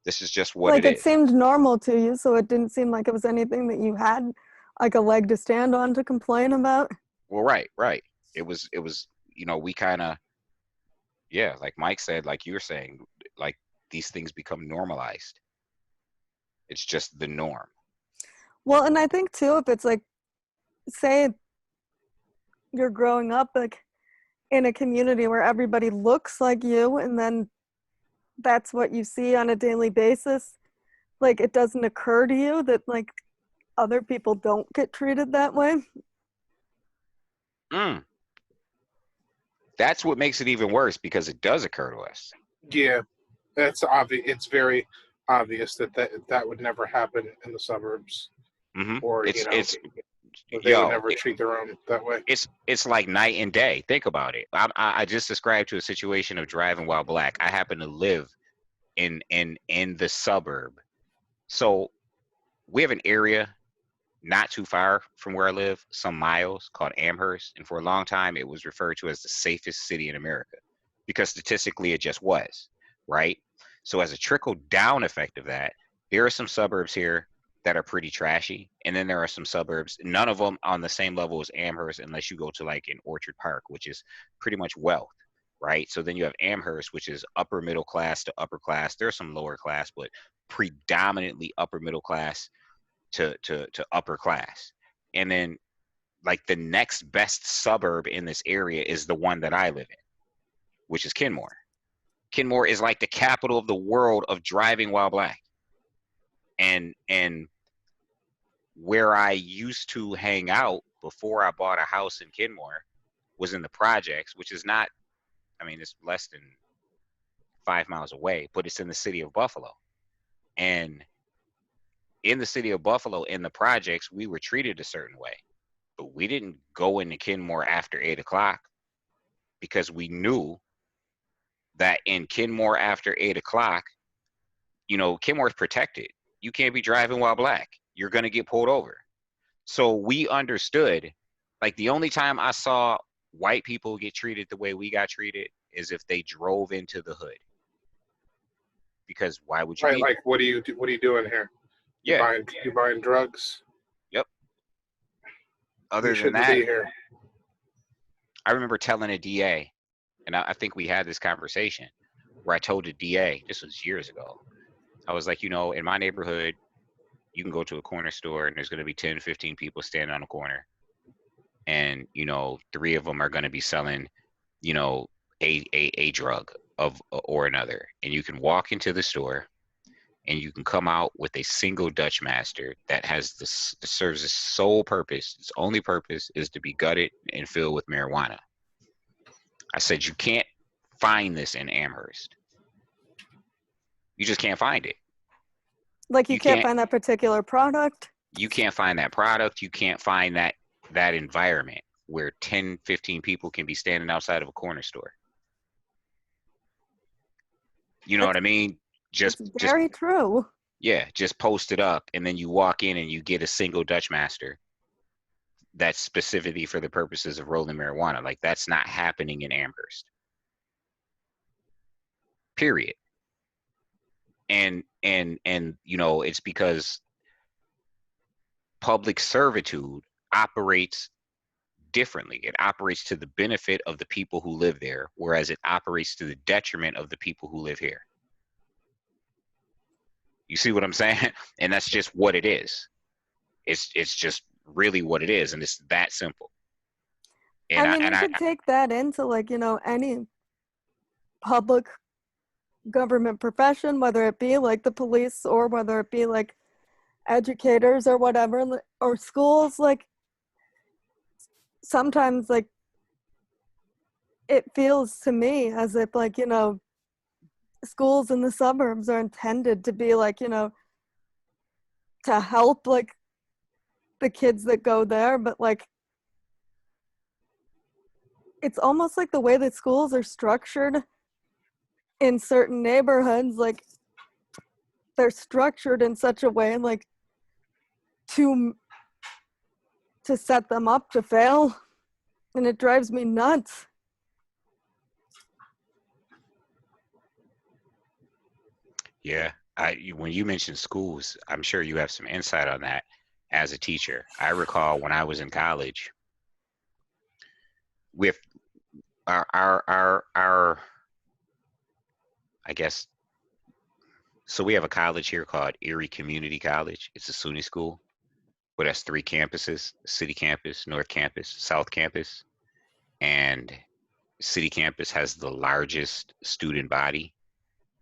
This is just what Like it it is. seemed normal to you, so it didn't seem like it was anything that you had like a leg to stand on to complain about. Well, right. It was, we kind of, yeah, like Mike said, like you're saying, like these things become normalized. It's just the norm. Well, and I think too, if it's like, say you're growing up like in a community where everybody looks like you, and then that's what you see on a daily basis, like it doesn't occur to you that like other people don't get treated that way. Mm. That's what makes it even worse, because it does occur to us. Yeah, that's obvious. It's very obvious that would never happen in the suburbs, Mm-hmm. or It's they would yo, never treat their own that way. it's like night and day. Think about it. I just described to a situation of driving while black. I happen to live in the suburb, so we have an area not too far from where I live, some miles, called Amherst, and for a long time it was referred to as the safest city in America, because statistically it just was, right? So as a trickle down effect of that, there are some suburbs here that are pretty trashy, and then there are some suburbs, none of them on the same level as Amherst, unless you go to like an Orchard Park, which is pretty much wealth. right? So then you have Amherst, which is upper middle class to upper class. There's some lower class, but predominantly upper middle class to upper class. And then like the next best suburb in this area is the one that I live in, which is Kenmore. Kenmore is like the capital of the world of driving while black. And where I used to hang out before I bought a house in Kenmore was in the projects, which is not, I mean, it's less than 5 miles away, but it's in the city of Buffalo. And in the city of Buffalo, in the projects, we were treated a certain way, but we didn't go into Kenmore after 8 o'clock because we knew that in Kenmore after 8 o'clock, you know, Kenmore's protected. You can't be driving while black. You're going to get pulled over. So we understood, like the only time I saw white people get treated the way we got treated is if they drove into the hood. Because why would you Right, be like what are you doing here? Yeah. You buying drugs? Yep. Other You than shouldn't that, be here. I remember telling a DA, and I think we had this conversation where I told the DA, this was years ago, I was like, you know, in my neighborhood, you can go to a corner store and there's going to be 10, 15 people standing on a corner. And, you know, 3 of them are going to be selling, you know, a drug of or another. And you can walk into the store and you can come out with a single Dutch Master that has this serves its sole purpose. Its only purpose is to be gutted and filled with marijuana. I said, you can't find this in Amherst. You just can't find it. Like you can't find that particular product? You can't find that product. You can't find that environment where 10, 15 people can be standing outside of a corner store. You know what I mean? It's very true. Yeah, just post it up and then you walk in and you get a single Dutch Master that's specifically for the purposes of rolling marijuana. Like that's not happening in Amherst. Period. And you know, it's because public servitude operates differently. It operates to the benefit of the people who live there, whereas it operates to the detriment of the people who live here. You see what I'm saying? And that's just what it is. It's just really what it is, and it's that simple. And I mean, you could take that into like, you know, any public government profession, whether it be like the police or whether it be like educators or whatever, or schools. Like sometimes like it feels to me as if like, you know, schools in the suburbs are intended to be like, you know, to help like the kids that go there, but like it's almost like the way that schools are structured in certain neighborhoods, like they're structured in such a way like to set them up to fail, and it drives me nuts. Yeah, when you mention schools, I'm sure you have some insight on that as a teacher. I recall when I was in college, with our I guess, so we have a college here called Erie Community College. It's a SUNY school, but it has 3 campuses: City Campus, North Campus, South Campus. And City Campus has the largest student body,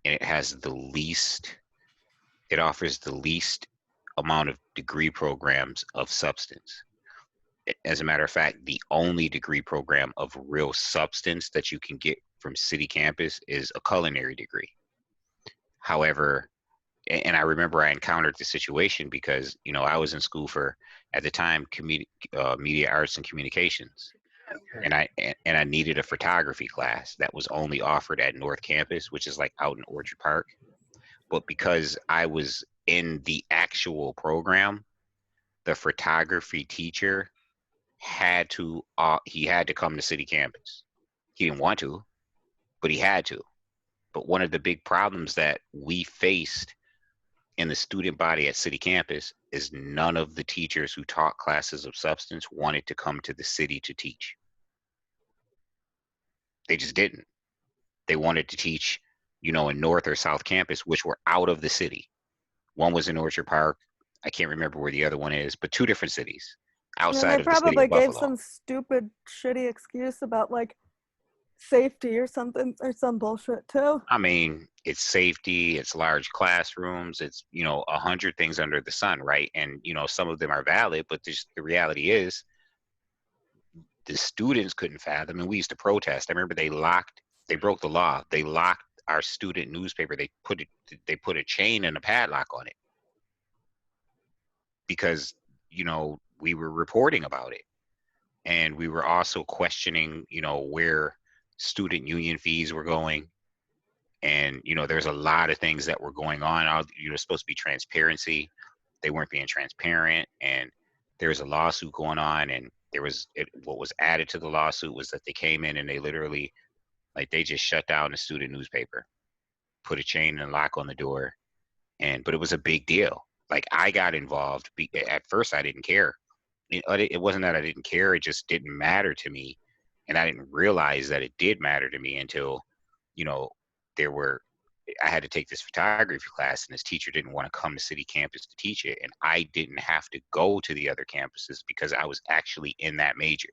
and it offers the least amount of degree programs of substance. As a matter of fact, the only degree program of real substance that you can get from City Campus is a culinary degree. However, and I remember I encountered the situation because, you know, I was in school for, at the time, media arts and communications. And I needed a photography class that was only offered at North Campus, which is like out in Orchard Park. But because I was in the actual program, the photography teacher had to come to City Campus. He didn't want to, but he had to. But one of the big problems that we faced in the student body at City Campus is none of the teachers who taught classes of substance wanted to come to the city to teach. They just didn't. they wanted to teach, you know, in North or South Campus, which were out of the city. One was in Orchard Park. I can't remember where the other one is, but 2 different cities And outside they of the city probably of gave Buffalo. some stupid, shitty excuse about like safety or something or some bullshit too. I mean, it's safety, it's large classrooms, it's, you know, 100 things under the sun, right? And, you know, some of them are valid, but just the reality is the students couldn't fathom, and we used to protest. I remember they broke the law. They locked our student newspaper. They put a chain and a padlock on it because, you know, we were reporting about it. And we were also questioning, you know, where student union fees were going. And, you know, there's a lot of things that were going on. You know, supposed to be transparency. They weren't being transparent. And there was a lawsuit going on. And what was added to the lawsuit was that they came in and they literally, like, they just shut down the student newspaper, put a chain and lock on the door. But it was a big deal. Like, I got involved. At first, I didn't care. It wasn't that I didn't care. It just didn't matter to me. And I didn't realize that it did matter to me until, you know, I had to take this photography class, and this teacher didn't want to come to city campus to teach it. And I didn't have to go to the other campuses because I was actually in that major.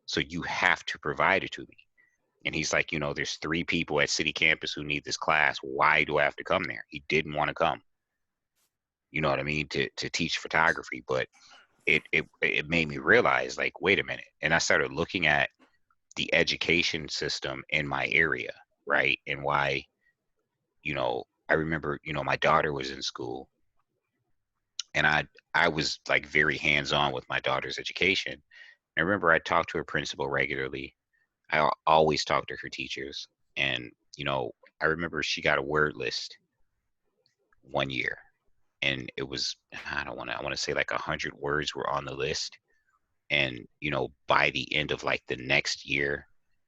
So you have to provide it to me. And he's like, you know, there's 3 people at city campus who need this class. Why do I have to come there? He didn't want to come. You know what I mean? To teach photography. But it made me realize, like, wait a minute. And I started looking at the education system in my area, right? And why, you know, I remember, you know, my daughter was in school, and I was like very hands-on with my daughter's education. I remember I talked to her principal regularly. I always talked to her teachers. And, you know, I remember she got a word list one year, and it was, I want to say like 100 words were on the list. And, you know, by the end of like the next year,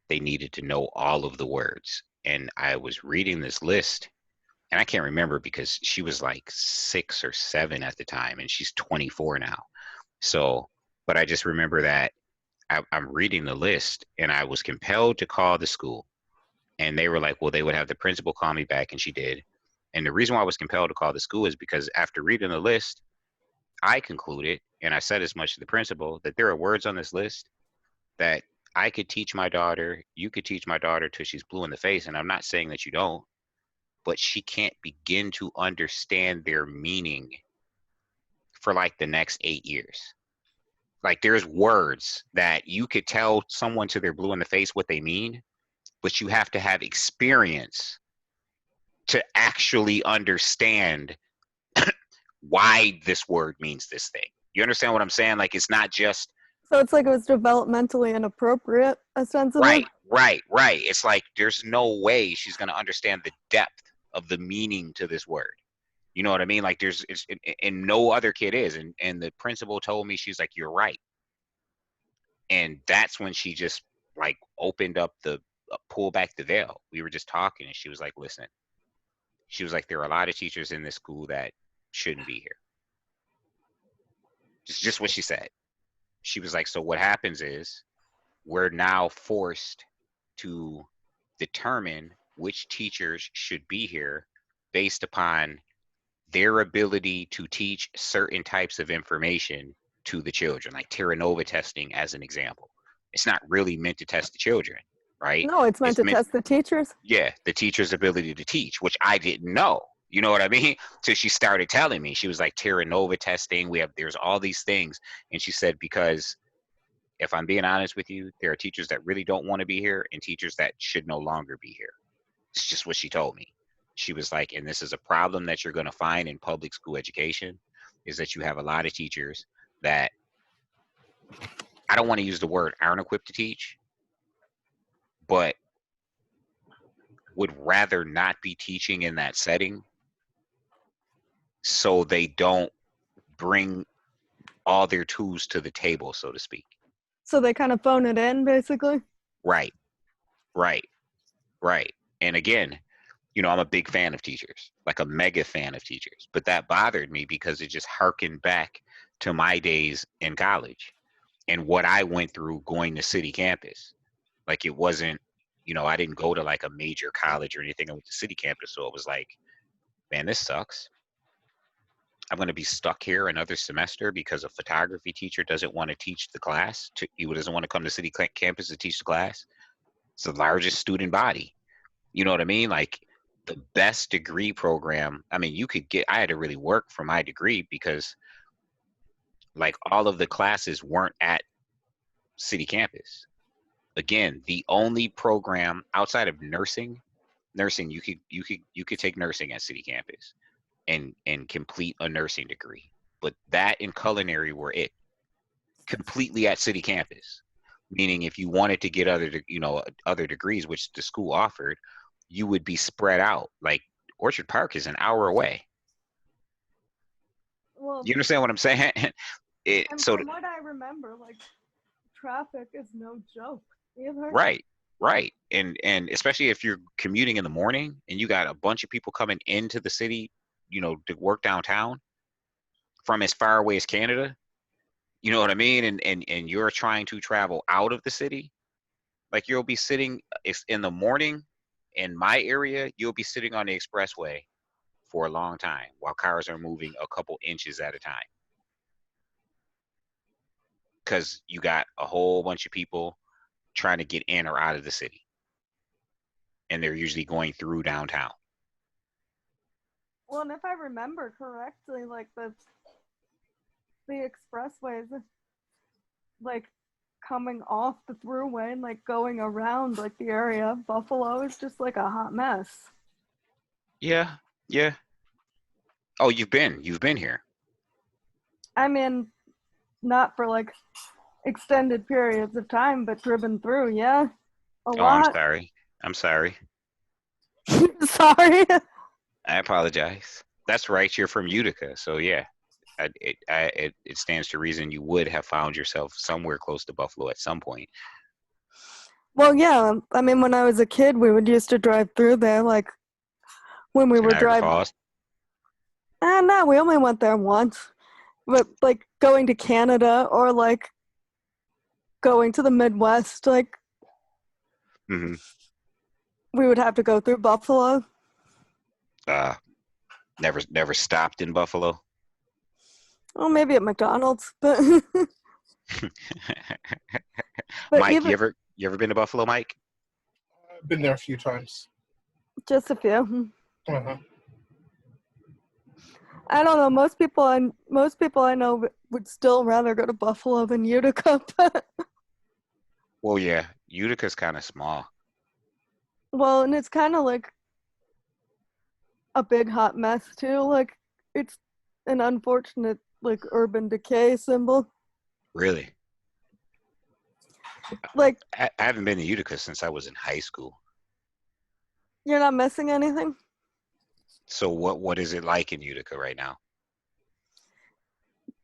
they needed to know all of the words. And I was reading this list, and I can't remember because she was like 6 or 7 at the time, and she's 24 now. So, but I just remember that I'm reading the list, and I was compelled to call the school. And they were like, well, they would have the principal call me back, and she did. And the reason why I was compelled to call the school is because after reading the list, I concluded, and I said as much to the principal, that there are words on this list that I could teach my daughter, you could teach my daughter till she's blue in the face. And I'm not saying that you don't, but she can't begin to understand their meaning for like the next 8 years. Like, there's words that you could tell someone till they're blue in the face what they mean, but you have to have experience to actually understand why this word means this thing. You understand what I'm saying? Like, it's not just So it's like it was developmentally inappropriate, ostensibly. right. It's like there's no way she's going to understand the depth of the meaning to this word. You know what I mean? Like, and no other kid is. And the principal told me, she's like, you're right. And that's when she just like opened up pull back the veil. We were just talking, and she was like, listen, she was like, there are a lot of teachers in this school that shouldn't be here. Just what she said. She was like, so what happens is we're now forced to determine which teachers should be here based upon their ability to teach certain types of information to the children, like Terra Nova testing as an example. It's not really meant to test the children, right? No, it's meant to test the teachers. Yeah, the teacher's ability to teach, which I didn't know. You know what I mean? So she started telling me, she was like, Terra Nova testing, there's all these things. And she said, because if I'm being honest with you, there are teachers that really don't want to be here and teachers that should no longer be here. It's just what she told me. She was like, and this is a problem that you're going to find in public school education, is that you have a lot of teachers that, I don't want to use the word aren't equipped to teach, but would rather not be teaching in that setting so they don't bring all their tools to the table, so to speak. So they kind of phone it in, basically. Right. And again, you know, I'm a big fan of teachers, like a mega fan of teachers, but that bothered me because it just harkened back to my days in college and what I went through going to city campus. Like, it wasn't, I didn't go to like a major college or anything. I went to city campus, so it was like, man, this sucks. I'm going to be stuck here another semester because a photography teacher doesn't want to teach the class. He doesn't want to come to city campus to teach the class. It's the largest student body. You know what I mean? Like the best degree program. I mean, I had to really work for my degree because like all of the classes weren't at city campus. Again, the only program outside of nursing, you could take nursing at city campus and complete a nursing degree. But that and culinary were it completely at city campus. Meaning if you wanted to get other degrees, which the school offered, you would be spread out. Like Orchard Park is an hour away. Well, You understand what I'm saying? from what I remember, like traffic is no joke either. Right. And especially if you're commuting in the morning and you got a bunch of people coming into the city, to work downtown from as far away as Canada, you know what I mean? And you're trying to travel out of the city, like you'll be sitting in the morning in my area, you'll be sitting on the expressway for a long time while cars are moving a couple inches at a time. Because you got a whole bunch of people trying to get in or out of the city. And they're usually going through downtown. Well, and if I remember correctly, like the expressways, like coming off the thruway and like going around like the area of Buffalo is just like a hot mess. Yeah. Oh, you've been here. I mean, not for like extended periods of time, but driven through, yeah. A lot. I'm sorry. Sorry. I apologize. That's right. You're from Utica, so yeah. It stands to reason you would have found yourself somewhere close to Buffalo at some point. Well, yeah. I mean, when I was a kid, we would used to drive through there, like when we were driving. No, we only went there once. But like going to Canada or like going to the Midwest, like we would have to go through Buffalo. Never stopped in Buffalo. Oh, maybe at McDonald's, but. But Mike, you ever been to Buffalo, Mike? I've been there a few times. Just a few. Uh-huh. I don't know. Most people I know would still rather go to Buffalo than Utica. But well, yeah, Utica's kind of small. Well, and it's kind of like a big hot mess too. Like it's an unfortunate like urban decay symbol. Really? Like I haven't been to Utica since I was in high school. You're not missing anything? So what is it like in Utica right now?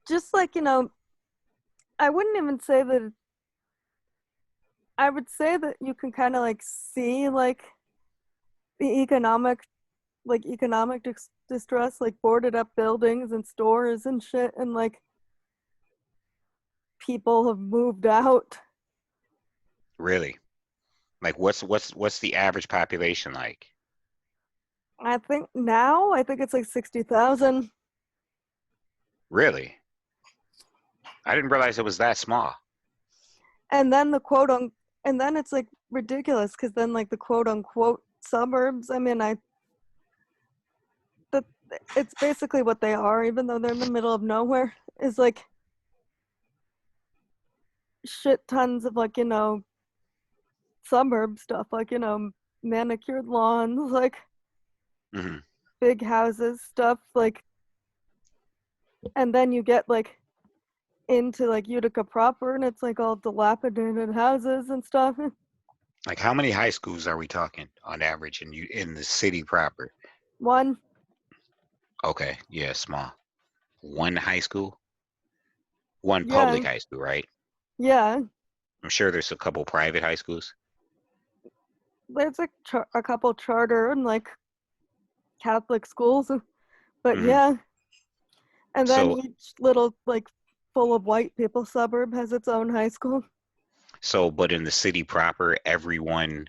Just like, I wouldn't even say that. I would say that you can kind of like see like the economic distress, like boarded up buildings and stores and shit, and like people have moved out. Really? Like what's the average population like? I think it's like 60,000. Really? I didn't realize it was that small. And then and then it's like ridiculous because then like the quote unquote suburbs, I mean, it's basically what they are, even though they're in the middle of nowhere, is like shit tons of like, suburb stuff, like, manicured lawns, like big houses, stuff, like, and then you get like into like Utica proper and it's like all dilapidated houses and stuff. Like how many high schools are we talking on average in the city proper? One. Okay, yeah, small. One high school? One public high school, right? Yeah. I'm sure there's a couple private high schools. There's like a couple charter and like Catholic schools, but yeah. And then each little like full of white people suburb has its own high school. So, but in the city proper, everyone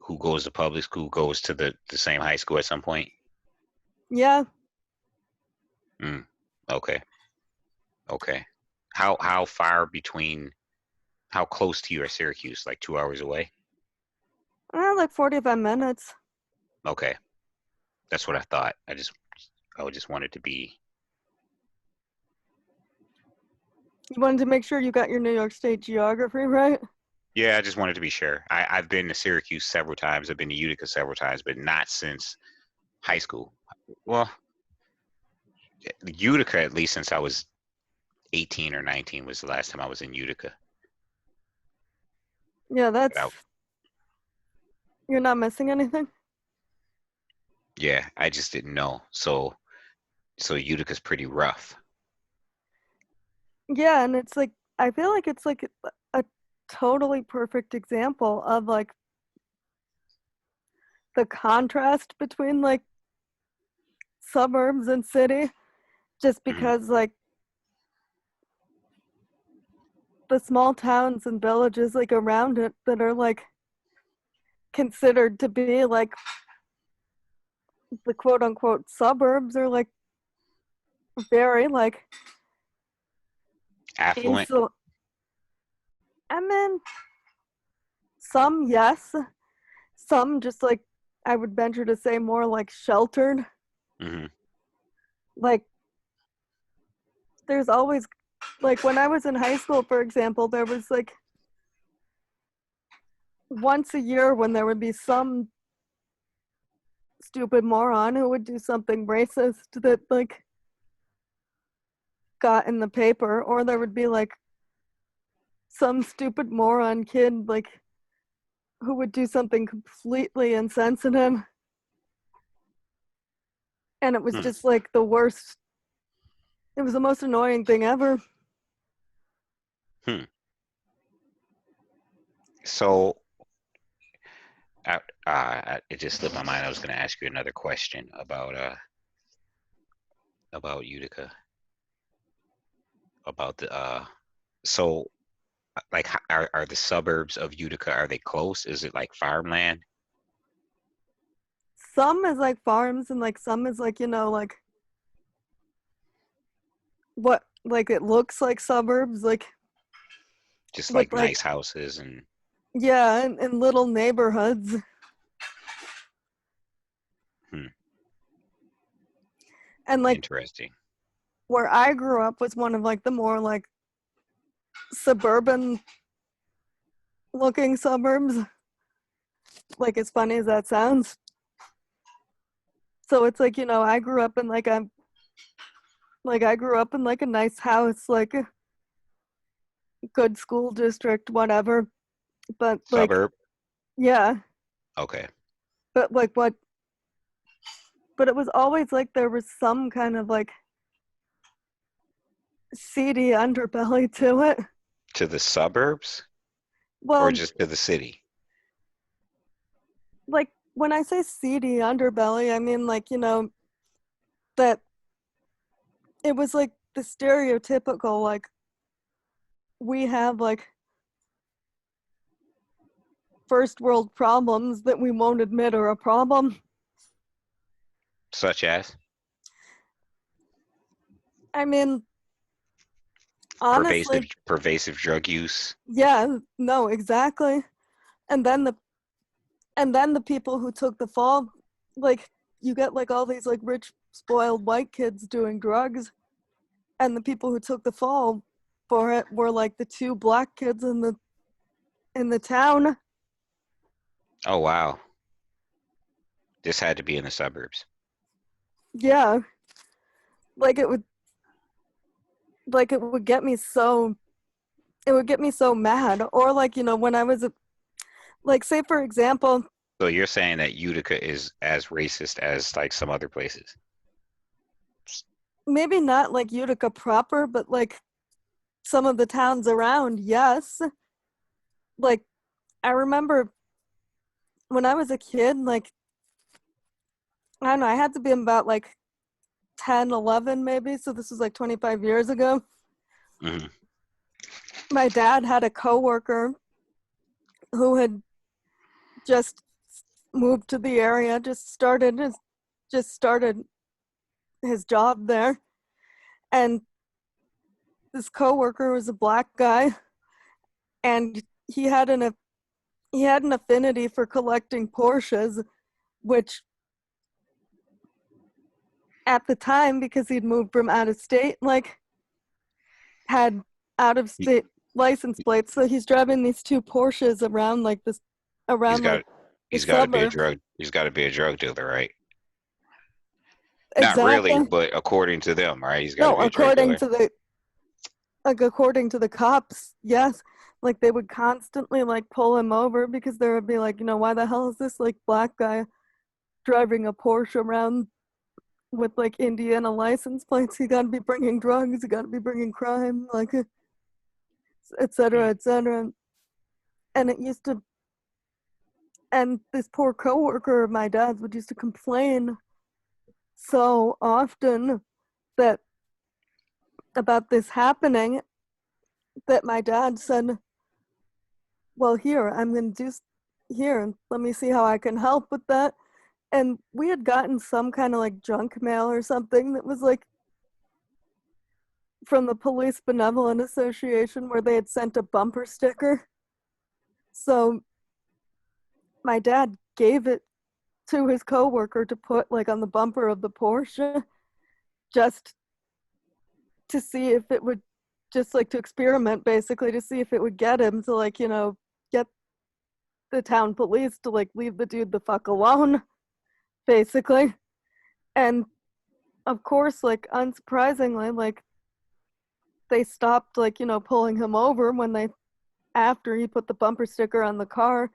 who goes to public school goes to the same high school at some point? Yeah. Okay. Okay. How far between? How close to you are Syracuse? Like 2 hours away? Like 45 minutes. Okay, that's what I thought. I just wanted to be. You wanted to make sure you got your New York State geography right? Yeah, I just wanted to be sure. I've been to Syracuse several times. I've been to Utica several times, but not since high school. Well, Utica, at least since I was 18 or 19 was the last time I was in Utica. Yeah, But you're not missing anything? yeah, I just didn't know. So Utica's pretty rough. Yeah, and it's like, I feel like it's like a totally perfect example of like the contrast between like suburbs and city, just because like the small towns and villages like around it that are like considered to be like the quote unquote suburbs are like very like Affluent. I mean, some yes, some just like I would venture to say more like sheltered. Like there's always like when I was in high school, for example, there was like once a year when there would be some stupid moron who would do something racist that like got in the paper, or there would be like some stupid moron kid like who would do something completely insensitive, and it was just like the worst. It was the most annoying thing ever. So it just slipped my mind. I was going to ask you another question about Utica, about the so like are the suburbs of Utica, are they close? Is it like farmland? Some is like farms, and like some is like, you know, like what, like it looks like suburbs, like Just with like like, nice houses and yeah, and little neighborhoods. And like interesting. where I grew up was one of like the more like suburban looking suburbs, like as funny as that sounds. So it's like, you know, I grew up in like a nice house, like a good school district, whatever. But like, Suburb? yeah, Okay. but like what, but it was always like there was some kind of like seedy underbelly to it. To the suburbs or Well, just to the city? like when I say seedy underbelly, I mean like, you know, that it was like the stereotypical, like we have like first world problems that we won't admit are a problem. Such as I mean, honestly, pervasive drug use. yeah, no, exactly. And then the people who took the fall, like you get like all these like rich spoiled white kids doing drugs, and the people who took the fall for it were like the two black kids in the town. Oh wow. This had to be in the suburbs. Yeah. Like it would get me so mad. Or like, you know, when I was like, say for example, So you're saying that Utica is as racist as like some other places? maybe not like Utica proper, but like some of the towns around, yes. Like I remember when I was a kid, like I don't know, I had to be about like 10, 11 maybe, so this was like 25 years ago. My dad had a coworker who had just moved to the area, just started his job there, and this coworker was a black guy, and he had an affinity for collecting Porsches, which at the time, because he'd moved from out of state, like, had out of state license plates, so he's driving these two Porsches around like this, around like he's got to be a suburbs. he's got to be a drug dealer, right? Not Exactly. really, but according to them, right? He's got to No, be a drug dealer. according to the cops, yes. Like, they would constantly like pull him over because they would be like, why the hell is this like black guy driving a Porsche around with like Indiana license plates? He got to be bringing drugs. He got to be bringing crime, like, et cetera, et cetera. And this poor coworker of my dad's would used to complain so often that about this happening, that my dad said, well, here, I'm going to do here, and let me see how I can help with that. And we had gotten some kind of like junk mail or something that was like from the Police Benevolent Association, where they had sent a bumper sticker. So my dad gave it to his coworker to put like on the bumper of the Porsche, just to see if it would, just like to experiment, basically, to see if it would get him to like, get the town police to like leave the dude the fuck alone, basically. And of course, like, unsurprisingly, like, they stopped like, pulling him over when after he put the bumper sticker on the car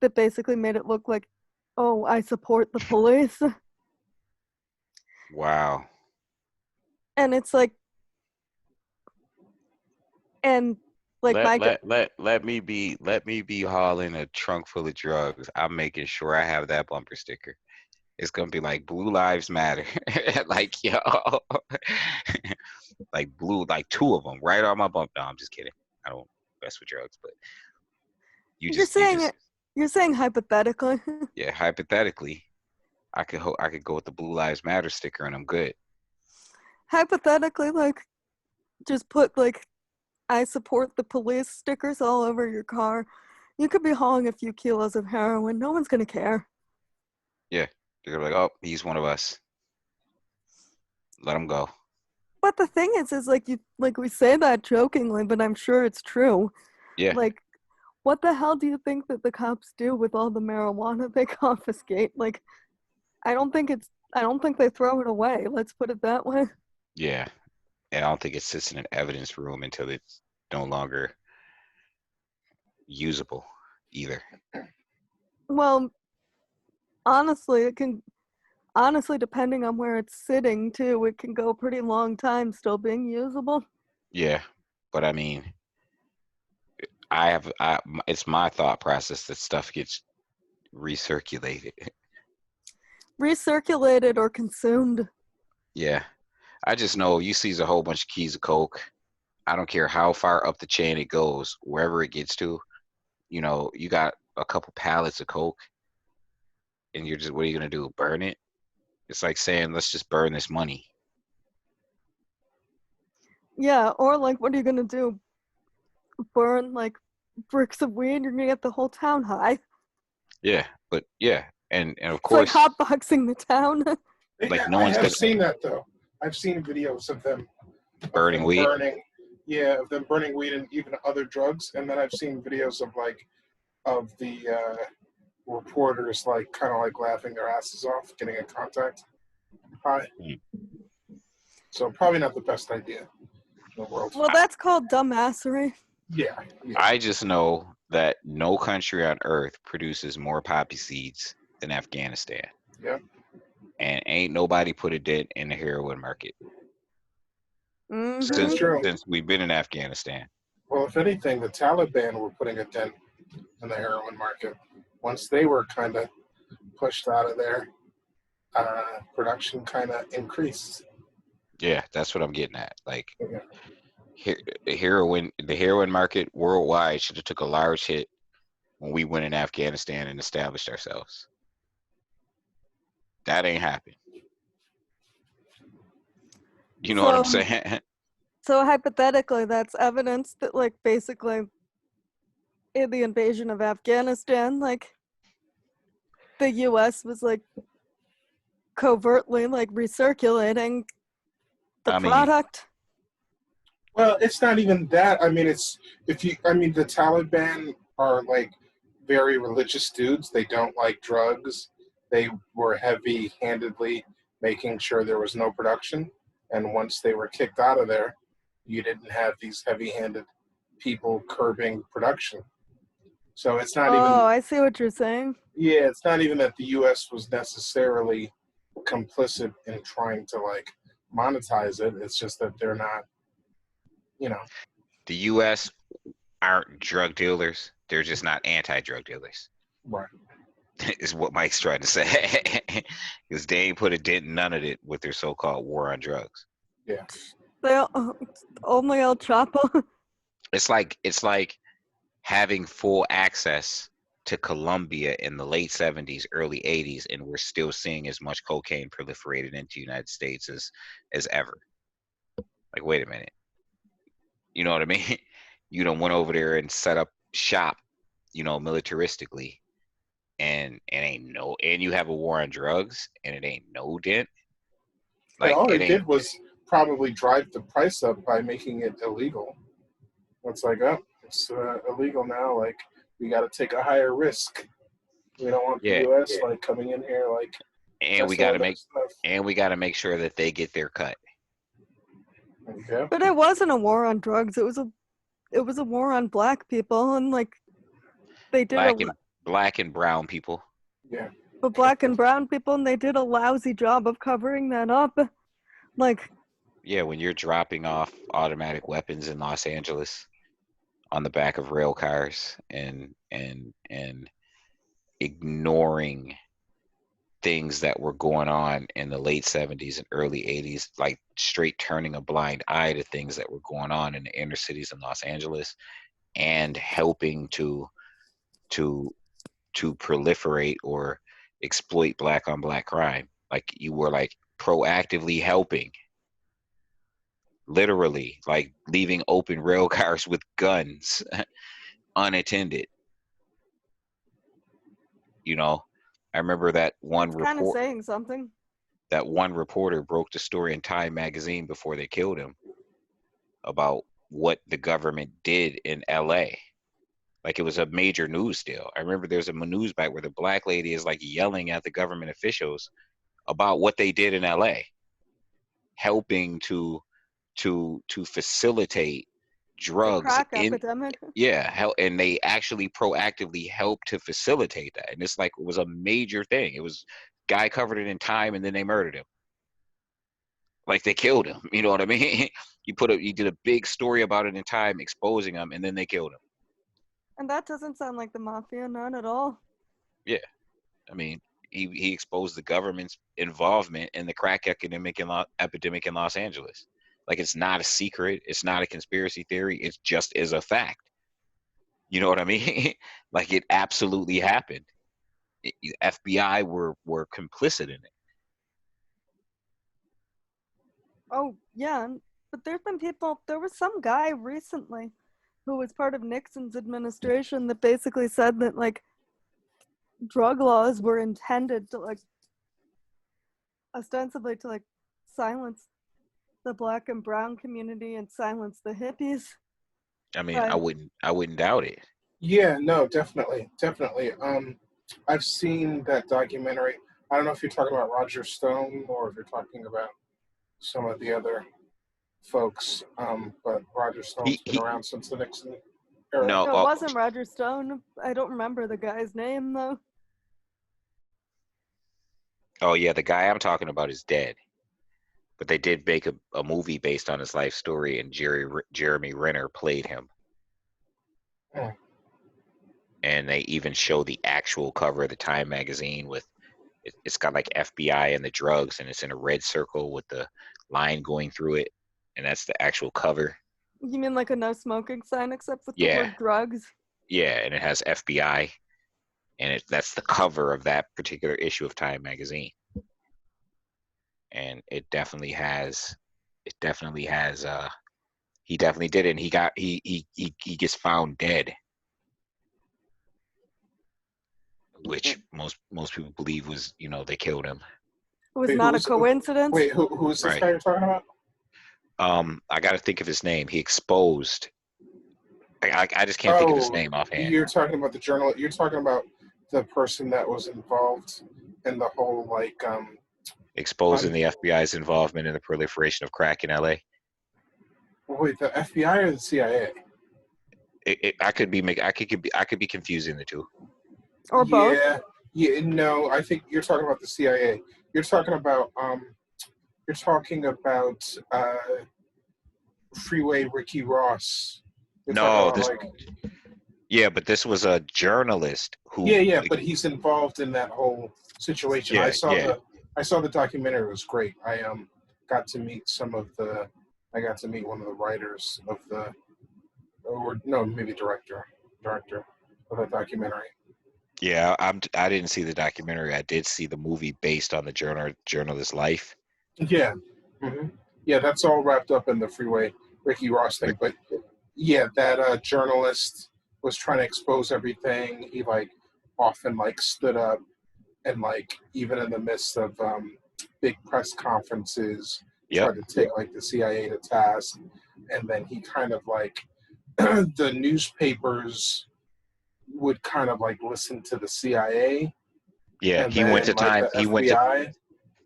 that basically made it look like, oh, I support the police. Wow. And it's like, and like, let me be hauling a trunk full of drugs. I'm making sure I have that bumper sticker. It's gonna be like Blue Lives Matter, like, yo, like two of them right on my bump. No, I'm just kidding. I don't mess with drugs, but you're saying hypothetically. Yeah, hypothetically, I could go with the Blue Lives Matter sticker and I'm good. Hypothetically, like, just put like, I support the police stickers all over your car. You could be hauling a few kilos of heroin. No one's gonna care. Yeah, they're like, oh, he's one of us. Let him go. But the thing is like, we say that jokingly, but I'm sure it's true. Yeah. Like, what the hell do you think that the cops do with all the marijuana they confiscate? Like, I don't think they throw it away. Let's put it that way. Yeah. And I don't think it sits in an evidence room until it's no longer usable either. Well, honestly, depending on where it's sitting too, it can go a pretty long time still being usable. Yeah. But I mean, it's my thought process that stuff gets recirculated. Recirculated or consumed. Yeah. I just know you seize a whole bunch of keys of coke. I don't care how far up the chain it goes, wherever it gets to, you got a couple pallets of coke and you're just, what are you going to do? Burn it? It's like saying, let's just burn this money. Yeah. Or like, what are you going to do? Burn like bricks of weed? You're going to get the whole town high. Yeah. But yeah. And of it's course, like hotboxing the town. Like, no one's seen that though. I've seen videos of them burning weed. Of them burning weed and even other drugs. And then I've seen videos of the reporters like kind of like laughing their asses off, getting a contact high. So probably not the best idea in the world. Well, that's called dumbassery. Yeah. I just know that no country on earth produces more poppy seeds than Afghanistan. Yeah. And ain't nobody put a dent in the heroin market. Mm-hmm. Since we've been in Afghanistan. Well, if anything, the Taliban were putting a dent in the heroin market. Once they were kind of pushed out of there, production kind of increased. Yeah, that's what I'm getting at. Like, the heroin market worldwide should have took a large hit when we went in Afghanistan and established ourselves. That ain't happened. You know what I'm saying? So hypothetically, that's evidence that, like, basically, in the invasion of Afghanistan, like, the U.S. was, like, covertly, like, recirculating the product. Well, it's not even that. I mean, the Taliban are like very religious dudes. They don't like drugs. They were heavy-handedly making sure there was no production. And once they were kicked out of there, you didn't have these heavy-handed people curbing production. So it's not even. Oh, I see what you're saying. Yeah, it's not even that the U.S. was necessarily complicit in trying to like monetize it. It's just that they're not, you know. The U.S. aren't drug dealers. They're just not anti-drug dealers. Right. Is what Mike's trying to say. Because they ain't put a dent in none of it with their so-called war on drugs. Yeah. They only El Chapo. It's like having full access to Colombia in the late 70s, early 80s, and we're still seeing as much cocaine proliferated into the United States as ever. Like, wait a minute. You know what I mean? You done went over there and set up shop, militaristically, and you have a war on drugs, and it ain't no dent. Like, all it did was probably drive the price up by making it illegal. It's like, oh, it's illegal now. Like, we got to take a higher risk. We don't want the U.S. like coming in here like. And we got to make sure that they get their cut. Okay. But it wasn't a war on drugs. It was a war on black people, and like they did black and brown people. Yeah. But black and brown people, and they did a lousy job of covering that up. Like. Yeah, when you're dropping off automatic weapons in Los Angeles on the back of rail cars and ignoring things that were going on in the late 70s and early 80s, like straight turning a blind eye to things that were going on in the inner cities in Los Angeles, and helping to proliferate or exploit black on black crime. Like, you were like proactively helping, literally, like leaving open rail cars with guns unattended. I remember that one report. Kind of saying something. That one reporter broke the story in Time magazine before they killed him about what the government did in LA. Like, it was a major news deal. I remember there's a news bite where the black lady is like yelling at the government officials about what they did in LA, helping to facilitate drugs crack epidemic. And they actually proactively helped to facilitate that. And it's like, it was a major thing. It was guy covered it in Time, and then they murdered him. Like, they killed him. You know what I mean? You did a big story about it in Time, exposing him, and then they killed him. And that doesn't sound like the mafia, none at all. Yeah, I mean, he exposed the government's involvement in the crack epidemic in Los Angeles. Like, it's not a secret. It's not a conspiracy theory. It just is a fact. You know what I mean? Like, it absolutely happened. FBI were complicit in it. Oh, yeah. But there was some guy recently who was part of Nixon's administration that basically said that, like, drug laws were intended to, like, ostensibly to, like, silence the black and brown community and silence the hippies. I mean, I wouldn't doubt it. Yeah, no, definitely. I've seen that documentary. I don't know if you're talking about Roger Stone or if you're talking about some of the other folks, but Roger Stone's been around since the Nixon era. No, it wasn't Roger Stone. I don't remember the guy's name, though. Oh, yeah, the guy I'm talking about is dead. But they did make a movie based on his life story, and Jeremy Renner played him. Oh. And they even show the actual cover of the Time magazine with, it's got like FBI and the drugs, and it's in a red circle with the line going through it, and that's the actual cover. You mean like a no smoking sign, except with the word drugs? Yeah, and it has FBI, and that's the cover of that particular issue of Time magazine. and it definitely has. It definitely has. He definitely did it. And he gets found dead, which most people believe was, they killed him. It was Wait, not a coincidence. Wait, who's this Right. guy you're talking about? I got to think of his name. He exposed. I just can't think of his name offhand. You're talking about the journal. You're talking about the person that was involved in the whole Exposing the FBI's involvement in the proliferation of crack in LA. Wait, the FBI or the CIA? I could be confusing the two. Or both. Yeah. No, I think you're talking about the CIA. You're talking about Freeway Ricky Ross. Yeah, but this was a journalist who. Yeah, but he's involved in that whole situation. Yeah, I saw the documentary. It was great. I got to meet one of the writers of maybe director of the documentary. Yeah, I didn't see the documentary. I did see the movie based on the journalist's life. Yeah. Mm-hmm. Yeah, that's all wrapped up in the Freeway Ricky Ross thing. But yeah, that journalist was trying to expose everything. He often stood up and even in the midst of big press conferences, tried to take the CIA to task. And then he kind of the newspapers would kind of listen to the CIA. Yeah, he went to Time.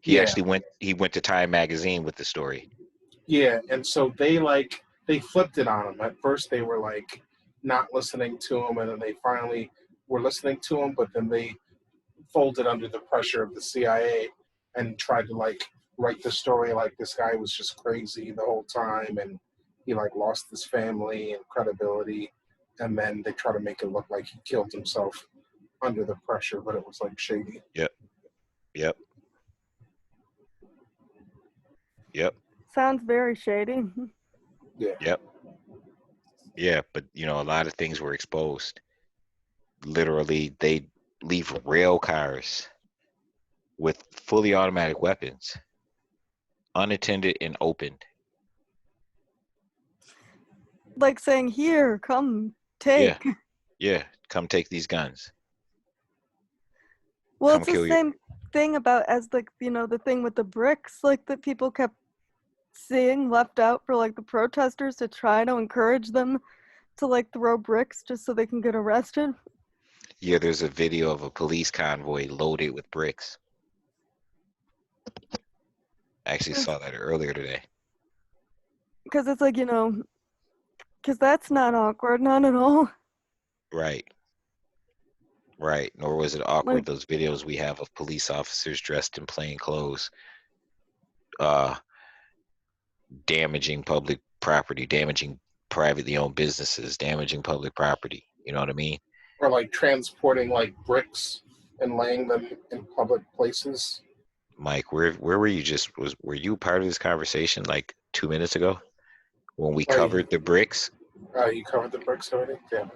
He actually went to Time magazine with the story. Yeah, and so they flipped it on him. At first they were not listening to him, and then they finally were listening to him, but then they folded under the pressure of the CIA and tried to write the story this guy was just crazy the whole time, and he lost his family and credibility, and then they try to make it look like he killed himself under the pressure, but it was shady. Yep. Sounds very shady. Yeah. Yeah, but a lot of things were exposed. Literally, they leave rail cars with fully automatic weapons, unattended and opened. Saying, "Here, come take." Yeah, come take these guns. Well, it's the same thing about as the thing with the bricks, that people kept seeing left out for the protesters to try to encourage them to throw bricks just so they can get arrested. Yeah, there's a video of a police convoy loaded with bricks. I actually saw that earlier today. Because it's because that's not awkward, not at all. Right. Nor was it awkward. Those videos we have of police officers dressed in plain clothes, damaging public property, damaging privately owned businesses, damaging public property. You know what I mean? Or transporting bricks and laying them in public places. Mike, where were you were you part of this conversation 2 minutes ago when we covered the bricks? You covered the bricks already? Damn.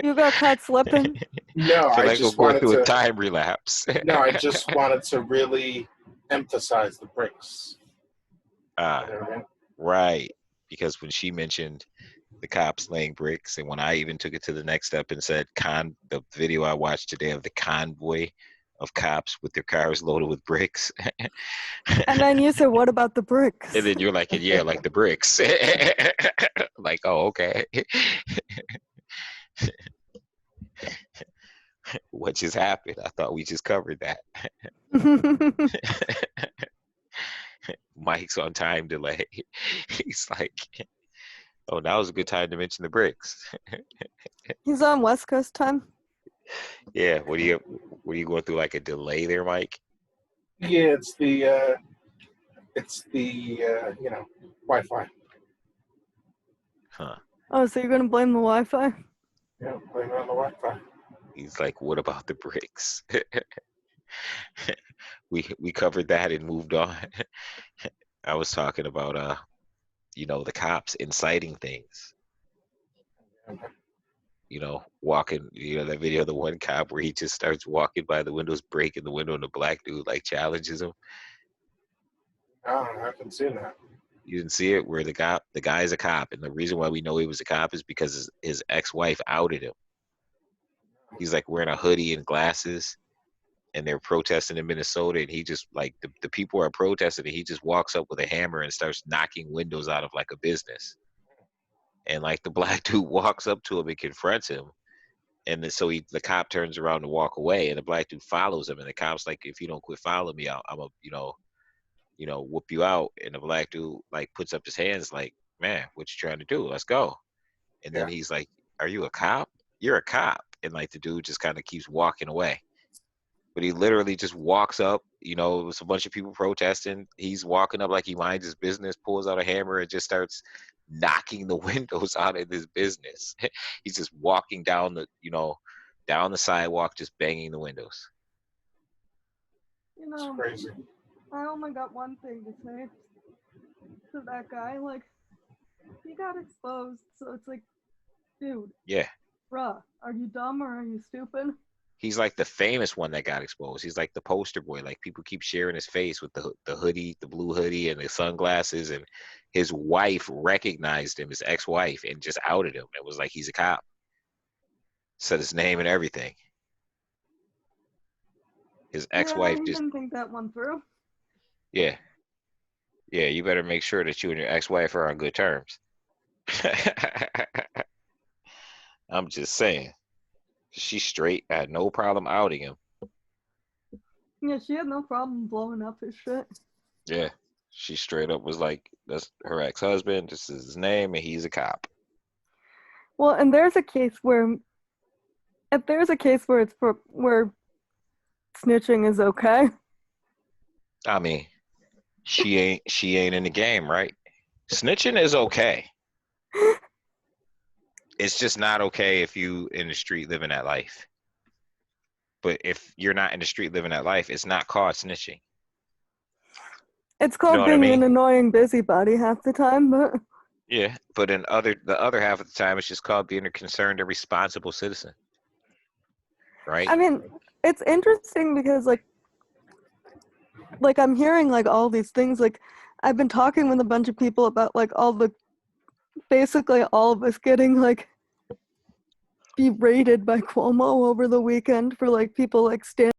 You got caught slipping? No, I just wanted to a time relapse. No, I just wanted to really emphasize the bricks. Right. Because when she mentioned the cops laying bricks, and when I even took it to the next step and said the video I watched today of the convoy of cops with their cars loaded with bricks. And then you said, what about the bricks? And then you're like, yeah, the bricks. Oh, okay. What just happened? I thought we just covered that. Mike's on time delay. He's like, oh, now was a good time to mention the bricks. He's on West Coast time. Yeah, what are you going through a delay there, Mike? Yeah, it's the Wi-Fi. Huh. Oh, so you're gonna blame the Wi-Fi? Yeah, blame it on the Wi-Fi. He's like, what about the bricks? we covered that and moved on. I was talking about the cops inciting things. walking, that video of the one cop where he just starts walking by the windows, breaking the window, and the black dude like challenges him. Oh, I haven't seen that. You didn't see it, where the guy is a cop, and the reason why we know he was a cop is because his ex-wife outed him. He's like wearing a hoodie and glasses, and they're protesting in Minnesota, and he just like the people are protesting, and he just walks up with a hammer and starts knocking windows out of like a business. And like the black dude walks up to him and confronts him, and then so the cop turns around to walk away, and the black dude follows him, and the cop's like, if you don't quit following me, I'm a whoop you out. And the black dude like puts up his hands like, man, what you trying to do? Let's go. And then he's like, are you a cop? You're a cop. And like the dude just kind of keeps walking away. But he literally just walks up, it was a bunch of people protesting. He's walking up like he minds his business, pulls out a hammer and just starts knocking the windows out of his business. He's just walking down down the sidewalk, just banging the windows. It's crazy. I only got one thing to say to that guy. Like, he got exposed, so it's like, dude. Yeah. Bruh, are you dumb or are you stupid? He's like the famous one that got exposed. He's like the poster boy. Like people keep sharing his face with the hoodie, the blue hoodie, and the sunglasses. And his wife recognized him, his ex-wife, and just outed him. It was like he's a cop. Said his name and everything. His ex-wife just didn't think that one through. Yeah. Yeah, you better make sure that you and your ex-wife are on good terms. I'm just saying. She's straight, had no problem outing him. Yeah, she had no problem blowing up his shit. Yeah. She straight up was like, that's her ex-husband, this is his name, and he's a cop. Well, and there's a case where it's where snitching is okay. I mean, she ain't in the game, right? Snitching is okay. It's just not okay if you in the street living that life. But if you're not in the street living that life, it's not called snitching. It's called being an annoying busybody half the time, but yeah, but the other half of the time, it's just called being a concerned and responsible citizen, right? I mean, it's interesting because like I'm hearing like all these things. Like I've been talking with a bunch of people about like basically all of us getting like berated by Cuomo over the weekend for like people like standing